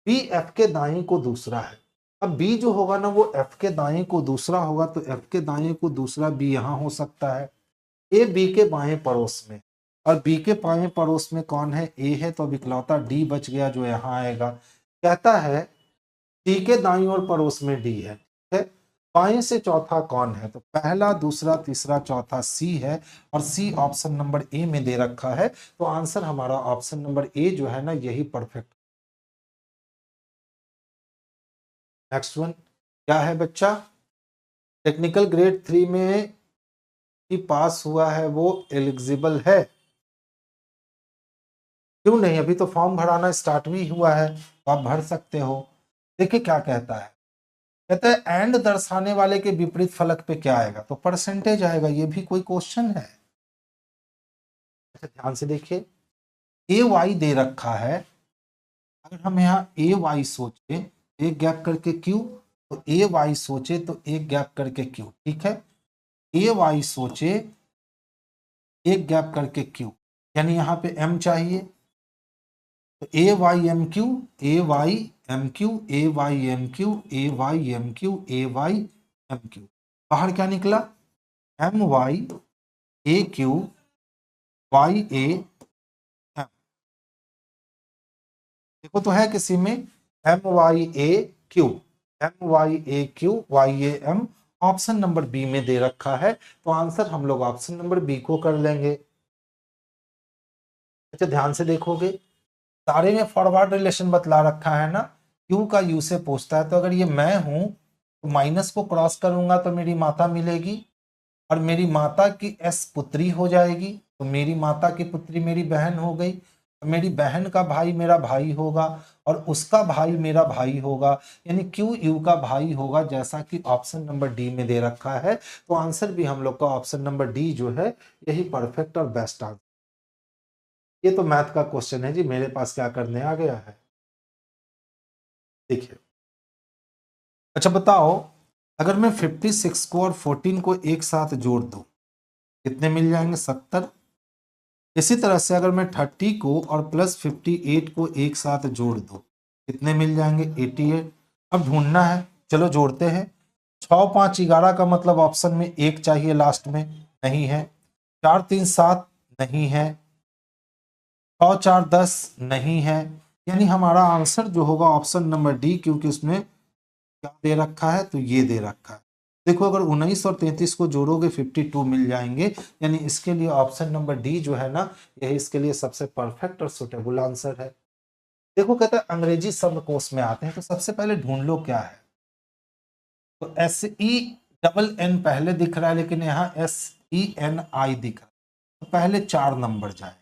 बी एफ के दाएं को दूसरा है। अब बी जो होगा ना वो एफ के दाएं को दूसरा होगा, तो एफ के दाएं को दूसरा बी यहाँ हो सकता है। ए बी के बाएं पड़ोस में, और बी के बाएं पड़ोस में कौन है, ए है, तो अब इकलौता डी बच गया जो यहाँ आएगा। कहता है डी के दाईं ओर पड़ोस में डी है, ठीक है, बाएं से चौथा कौन है, तो पहला दूसरा तीसरा चौथा सी है, और सी ऑप्शन नंबर ए में दे रखा है, तो आंसर हमारा ऑप्शन नंबर ए जो है ना यही परफेक्ट। नेक्स्ट वन क्या है बच्चा, टेक्निकल ग्रेड 3 में ही पास हुआ है वो एलिजिबल है, क्यों नहीं, अभी तो फॉर्म भराना स्टार्ट भी हुआ है, तो आप भर सकते हो। देखिए क्या कहता है, कहता है एंड दर्शाने वाले के विपरीत फलक पे क्या आएगा, तो परसेंटेज आएगा। ये भी कोई क्वेश्चन है? अच्छा ध्यान से देखिए, ए वाई दे रखा है, अगर हम यहाँ ए वाई सोचे एक गैप करके क्यू, तो ए वाई सोचे तो एक गैप करके क्यू, ठीक है, ए वाई सोचे एक गैप करके क्यू, यानी यहाँ पे एम चाहिए, तो A Y M Q, A Y M Q, A Y M Q, A Y M Q, A Y M Q, बाहर क्या निकला, M Y A Q Y A M. देखो तो है किसी में M Y A Q, M Y A Q Y A M, option number B में दे रखा है, तो आंसर हम लोग ऑप्शन नंबर बी को कर लेंगे। अच्छा ध्यान से देखोगे, सारे में फॉरवर्ड रिलेशन बतला रखा है ना, क्यू का यू से पूछता है, तो अगर ये मैं हूं तो माइनस को क्रॉस करूंगा तो मेरी माता मिलेगी, और मेरी माता की एस पुत्री हो जाएगी, तो मेरी माता की पुत्री मेरी बहन हो गई, मेरी बहन का भाई मेरा भाई होगा, और उसका भाई मेरा भाई होगा, यानी क्यू यू का भाई होगा, जैसा कि ऑप्शन नंबर डी में दे रखा है, तो आंसर भी हम लोग का ऑप्शन नंबर डी जो है यही परफेक्ट और बेस्ट आंसर। ये तो मैथ का क्वेश्चन है जी, मेरे पास क्या करने आ गया है, देखिए। अच्छा बताओ, अगर मैं 56 को और 14 को एक साथ जोड़ दूं कितने मिल जाएंगे, 70। इसी तरह से अगर मैं 30 को और प्लस 58 को एक साथ जोड़ दूं कितने मिल जाएंगे, 88। अब ढूंढना है, चलो जोड़ते हैं। 6 5 11 का मतलब ऑप्शन में 1 चाहिए लास्ट में, नहीं है। 4 3 7 नहीं है, 6 4 10 नहीं है, यानी हमारा आंसर जो होगा ऑप्शन नंबर डी, क्योंकि उसमें क्या दे रखा है, तो ये दे रखा है। देखो अगर 19 और 33 को जोड़ोगे 52 मिल जाएंगे, यानी इसके लिए ऑप्शन नंबर डी जो है ना यही इसके लिए सबसे परफेक्ट और सुटेबल आंसर है। देखो कहता है अंग्रेजी शब्दकोश में आते हैं, तो सबसे पहले ढूंढ लो क्या है, तो SENN पहले दिख रहा है, लेकिन यहाँ SENI दिख रहा है, तो पहले 4 नंबर जाए,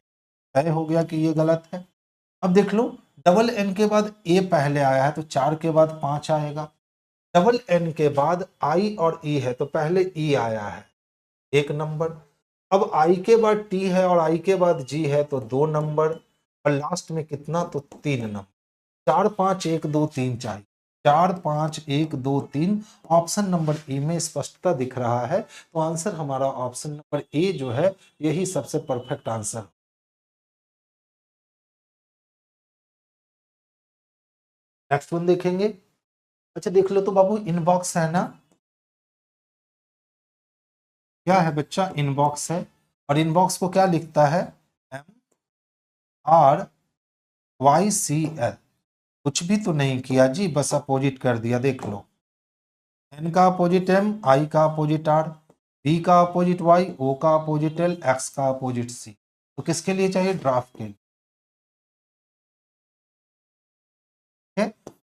तय हो गया कि ये गलत है। अब देख लो डबल एन के बाद ए पहले आया है, तो 4 के बाद 5 आएगा, डबल एन के बाद आई और ई है, तो पहले ई आया है 1 नंबर, अब आई के बाद टी है और आई के बाद जी है तो 2 नंबर, और लास्ट में कितना, तो 3 नंबर। 4 5 1 2 3 चाहिए। 4 5 1 2 3 ऑप्शन नंबर ए में स्पष्टता दिख रहा है, तो आंसर हमारा ऑप्शन नंबर ए जो है यही सबसे परफेक्ट आंसर। नेक्स्ट वन देखेंगे। अच्छा देख लो तो बाबू, इनबॉक्स है ना, क्या है बच्चा, इनबॉक्स है। और इनबॉक्स को क्या लिखता है, MRYCL। कुछ भी तो नहीं किया जी, बस अपोजिट कर दिया। देख लो, एन का अपोजिट एम, आई का अपोजिट आर, बी का अपोजिट वाई, ओ का अपोजिट एल, एक्स का अपोजिट सी। तो किसके लिए चाहिए, ड्राफ्ट के लिए। ठीक है?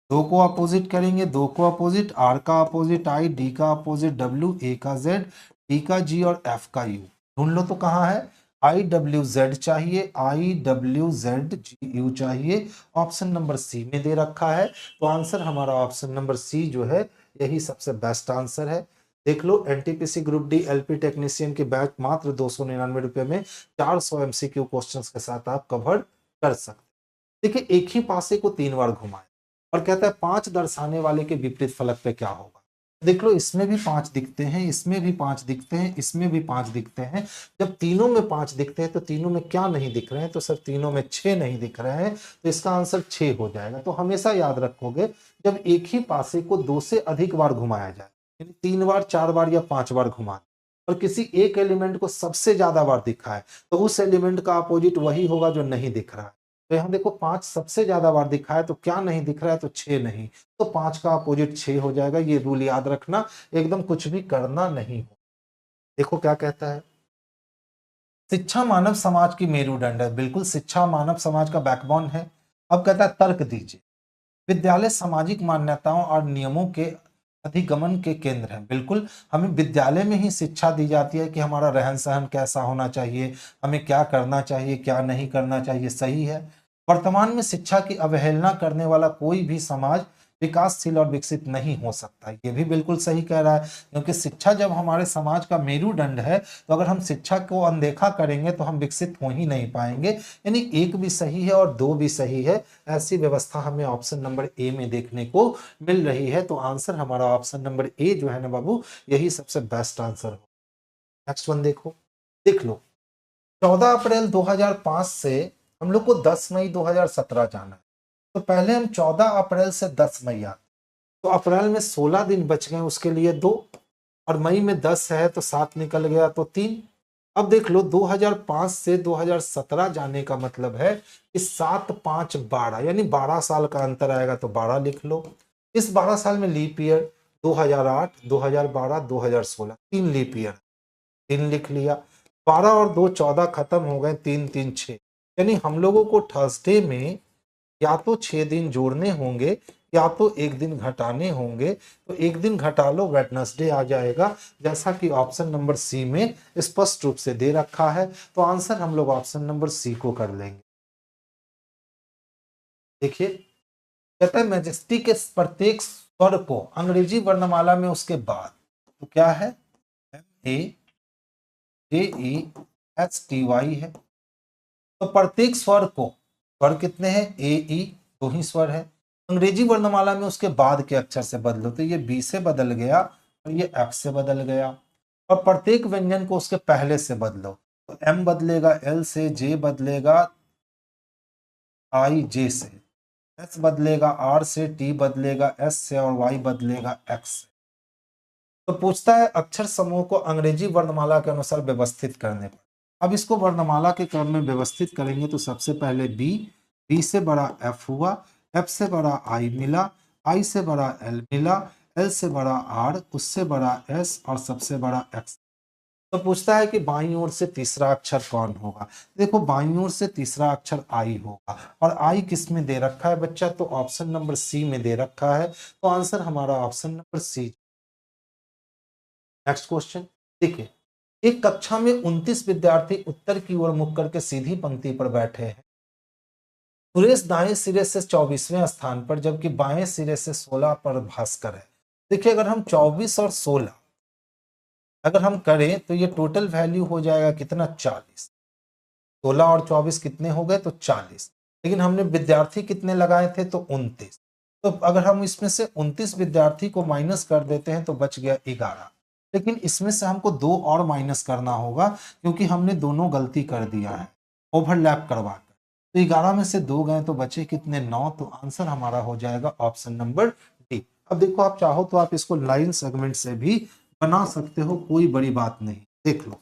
दो को अपोजिट करेंगे, दो को अपोजिट, आर का अपोजिट आई, डी का अपोजिट डब्ल्यू, ए का जेड, डी का जी और एफ का यू। ढूंढ लो तो कहाँ है, आई डब्ल्यू जेड चाहिए, I W Z G U चाहिए। ऑप्शन नंबर सी में दे रखा है, तो आंसर हमारा ऑप्शन नंबर सी जो है यही सबसे बेस्ट आंसर है। देख लो, NTPC group D LP technician की बैच मात्र 299 रुपए में 400 एमसीक्यू क्वेश्चंस के साथ आप कवर कर सकते। देखिए, एक ही पासे को 3 बार घुमाए और कहता है 5 दर्शाने वाले के विपरीत फलक पे क्या होगा। देख लो, इसमें भी 5 दिखते हैं, इसमें भी 5 दिखते हैं, इसमें भी 5 दिखते हैं। जब तीनों में 5 दिखते हैं तो तीनों में क्या नहीं दिख रहे हैं, तो सर तीनों में 6 नहीं दिख रहे हैं, तो इसका आंसर 6 हो जाएगा। तो हमेशा याद रखोगे, जब एक ही पासे को 2 से अधिक बार घुमाया जाए, यानी 3 बार 4 बार या 5 बार घुमा, और किसी एक एलिमेंट को सबसे ज्यादा बार दिखा है, तो उस एलिमेंट का अपोजिट वही होगा जो नहीं दिख रहा है। तो यहाँ देखो, 5 सबसे ज्यादा बार दिखा है, तो क्या नहीं दिख रहा है, तो 6 नहीं, तो 5 का अपोजिट 6 हो जाएगा। ये रूल याद रखना, एकदम कुछ भी करना नहीं हो। देखो क्या कहता है, शिक्षा मानव समाज की मेरुदंड है। बिल्कुल, शिक्षा मानव समाज का बैकबोन है। अब कहता है तर्क दीजिए। विद्यालय सामाजिक मान्यताओं और नियमों के अधिगमन के केंद्र है। बिल्कुल, हमें विद्यालय में ही शिक्षा दी जाती है कि हमारा रहन सहन कैसा होना चाहिए, हमें क्या करना चाहिए, क्या नहीं करना चाहिए। सही है। वर्तमान में शिक्षा की अवहेलना करने वाला कोई भी समाज विकासशील और विकसित नहीं हो सकता। ये भी बिल्कुल सही कह रहा है, क्योंकि शिक्षा जब हमारे समाज का मेरुदंड है, तो अगर हम शिक्षा को अनदेखा करेंगे तो हम विकसित हो ही नहीं पाएंगे। यानी एक भी सही है और दो भी सही है, ऐसी व्यवस्था हमें ऑप्शन नंबर ए में देखने को मिल रही है। तो आंसर हमारा ऑप्शन नंबर ए जो है ना बाबू, यही सबसे बेस्ट आंसर हो। नेक्स्ट वन देखो, देख लो, 14 अप्रैल 2005 से हम लोग को 10 मई 2017 जाना है। तो पहले हम 14 अप्रैल से 10 मई आते, तो अप्रैल में 16 दिन बच गए, उसके लिए 2, और मई में 10 है तो 7 निकल गया तो 3। अब देख लो, 2005 से 2017 जाने का मतलब है कि 7 5 12, यानी 12 साल का अंतर आएगा, तो 12 लिख लो। इस 12 साल में लीप ईयर 2008, 2012, 2016, 3 लीप ईयर, 3 लिख लिया। 12 और 2 14 खत्म हो गए, 3 3 6, यानी हम लोगों को थर्सडे में या तो 6 दिन जोड़ने होंगे या तो एक दिन घटाने होंगे। तो एक दिन घटा लो, वेडनेसडे आ जाएगा, जैसा कि ऑप्शन नंबर सी में स्पष्ट रूप से दे रखा है। तो आंसर हम लोग ऑप्शन नंबर सी को कर लेंगे। देखिए, कहता है मैजेस्टी के प्रत्येक स्वर को अंग्रेजी वर्णमाला में उसके बाद, तो क्या है, MAJESTY है। तो प्रत्येक स्वर को, स्वर कितने हैं, ए ई, 2 ही स्वर है। अंग्रेजी वर्णमाला में उसके बाद के अक्षर से बदलो, तो ये बी से बदल गया और ये एफ से बदल गया। और प्रत्येक व्यंजन को उसके पहले से बदलो, तो एम बदलेगा एल से, जे बदलेगा आई जे से, एस बदलेगा आर से, टी बदलेगा एस से और वाई बदलेगा एक्स से। तो पूछता है अक्षर समूह को अंग्रेजी वर्णमाला के अनुसार व्यवस्थित करने पर। अब इसको वर्णमाला के क्रम में व्यवस्थित करेंगे, तो सबसे पहले बी, बी से बड़ा एफ हुआ, एफ से बड़ा आई मिला, आई से बड़ा एल मिला, एल से बड़ा आर, उससे बड़ा एस और सबसे बड़ा एक्स। तो पूछता है कि बाईं ओर से तीसरा अक्षर कौन होगा। देखो, बाईं ओर से तीसरा अक्षर आई होगा, और आई किस में दे रखा है बच्चा, तो ऑप्शन नंबर सी में दे रखा है। तो आंसर हमारा option number C. Next question देखिए, एक कक्षा में 29 विद्यार्थी उत्तर की ओर मुख करके सीधी पंक्ति पर बैठे हैं। सुरेश दाएं सिरे से 24वें स्थान पर, जबकि बाएं सिरे से 16 पर भास्कर है। देखिए, अगर हम 24 और 16 अगर हम करें तो ये टोटल वैल्यू हो जाएगा कितना 40। 16 और 24 कितने हो गए तो 40, लेकिन हमने विद्यार्थी कितने लगाए थे तो 29। तो अगर हम इसमें से 29 विद्यार्थी को माइनस कर देते हैं तो बच गया 11, लेकिन इसमें से हमको 2 और माइनस करना होगा क्योंकि हमने दोनों गलती कर दिया है ओवरलैप करवा कर। तो 11 में से 2 गए तो बचे कितने 9, तो आंसर हमारा हो जाएगा ऑप्शन नंबर डी। अब देखो आप चाहो तो आप इसको लाइन सेगमेंट से भी बना सकते हो, कोई बड़ी बात नहीं। देख लो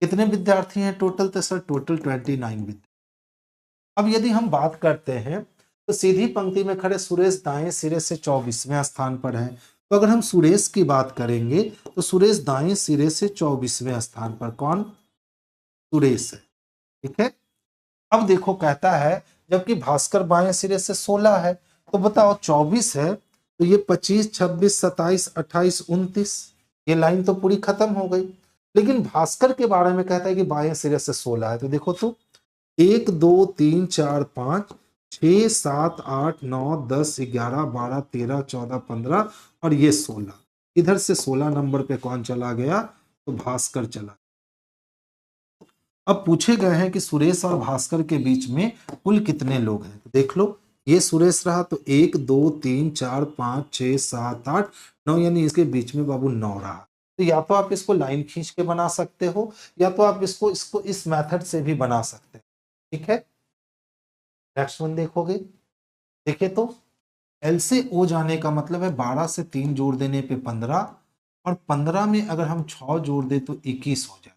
कितने विद्यार्थी हैं टोटल, तो सर टोटल 29 विद्यार्थी। अब यदि हम बात करते हैं तो सीधी पंक्ति में खड़े सुरेश दाएं सिरे से 24वें स्थान पर है। तो अगर हम सुरेश की बात करेंगे तो सुरेश दाएं सिरे से 24वें स्थान पर, कौन, सुरेश है, ठीक है। अब देखो कहता है जबकि भास्कर बाएं सिरे से 16 है, तो बताओ 24 है तो ये 25, 26, 27, 28, 29, ये लाइन तो पूरी खत्म हो गई। लेकिन भास्कर के बारे में कहता है कि बाएं सिरे से 16 है, तो देखो तो 1 2 3 4 5 6 7 8 9 10 11 12 13 14 15 और ये 16, इधर से 16 नंबर पे कौन चला गया तो भास्कर चला। अब पूछे गए हैं कि सुरेश और भास्कर के बीच में कुल कितने लोग हैं, तो देख लो ये सुरेश रहा तो 1 2 3 4 5 6 7 8 9, यानी इसके बीच में बाबू 9 रहा। तो या तो आप इसको लाइन खींच के बना सकते हो या तो आप इसको इसको इस मेथड से भी बना सकते हो, ठीक है। नेक्स्ट वन देखोगे, देखिए तो एल से ओ जाने का मतलब है 12 से 3 जोड़ देने पे 15 और 15 में अगर हम 6 जोड़ दे तो 21 हो जाए,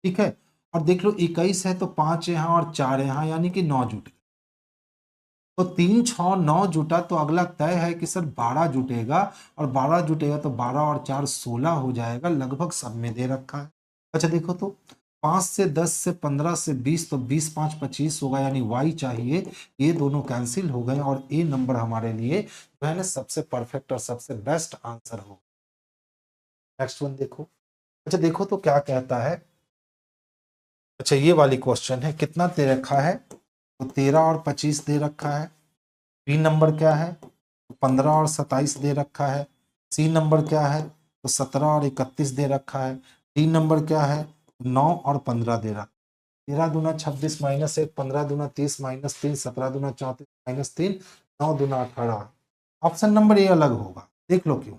ठीक है। और देख लो 21 है तो 5 यहाँ और 4 यहाँ, यानी कि 9 जुट गए। तो 3 6 9 जुटा तो अगला तय है कि सर 12 जुटेगा, और 12 जुटेगा तो 12 और 4 16 हो जाएगा, लगभग सब में दे रखा है। अच्छा देखो तो 5 से 10 से 15 से 20, तो 20 5 25 होगा, यानी y चाहिए, ये दोनों कैंसिल हो गए और ए नंबर हमारे लिए जो है ना सबसे परफेक्ट और सबसे बेस्ट आंसर हो। नेक्स्ट वन देखो, अच्छा देखो तो क्या कहता है। अच्छा ये वाली क्वेश्चन है, कितना दे रखा है तो 13 और 25 दे रखा है। बी नंबर क्या है तो 15 और 27 दे रखा है। सी नंबर क्या है तो 17 और 31 दे रखा है। डी नंबर क्या है 9 और 15 दे रखा है। 13 दूना 26 माइनस 1, 15 दूना 30 माइनस 3, 17 दूना 34 माइनस 3, 9 दूना 18। ऑप्शन नंबर ए अलग होगा, देख लो क्यों।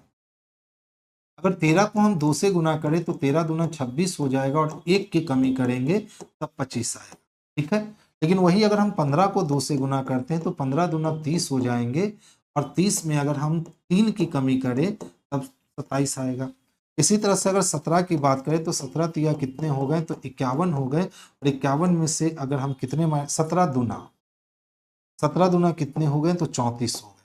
अगर 13 को हम 2 से गुना करें तो 13 दूना 26 हो जाएगा और 1 की कमी करेंगे तब 25 आएगा, ठीक है। लेकिन वही अगर हम 15 को 2 से गुना करते हैं तो 15 दूना 30 हो जाएंगे और 30 में अगर हम 3 की कमी करें तब 27 आएगा। इसी तरह से अगर 17 की बात करें तो 17 तिया कितने हो गए तो 51 हो गए, और 51 में से अगर हम कितने 17 दूना कितने हो गए तो 34 हो गए,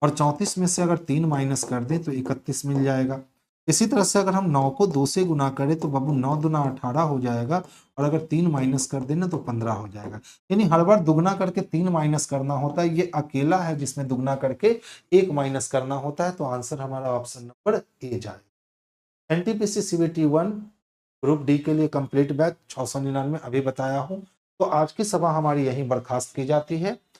और 34 में से अगर 3 माइनस कर दें तो 31 मिल जाएगा। इसी तरह से अगर हम 9 को 2 से गुना करें तो बाबू 9 दूना 18 हो जाएगा, और अगर 3 माइनस कर देना तो 15 हो जाएगा। यानी हर बार दुगना करके 3 माइनस करना होता है, ये अकेला है जिसमें दुगना करके 1 माइनस करना होता है। तो आंसर हमारा ऑप्शन नंबर ए जाएगा। एनटीपीसी सीबीटी 1 ग्रुप डी के लिए कंप्लीट बैच 699 अभी बताया हूं। तो आज की सभा हमारी यहीं बर्खास्त की जाती है।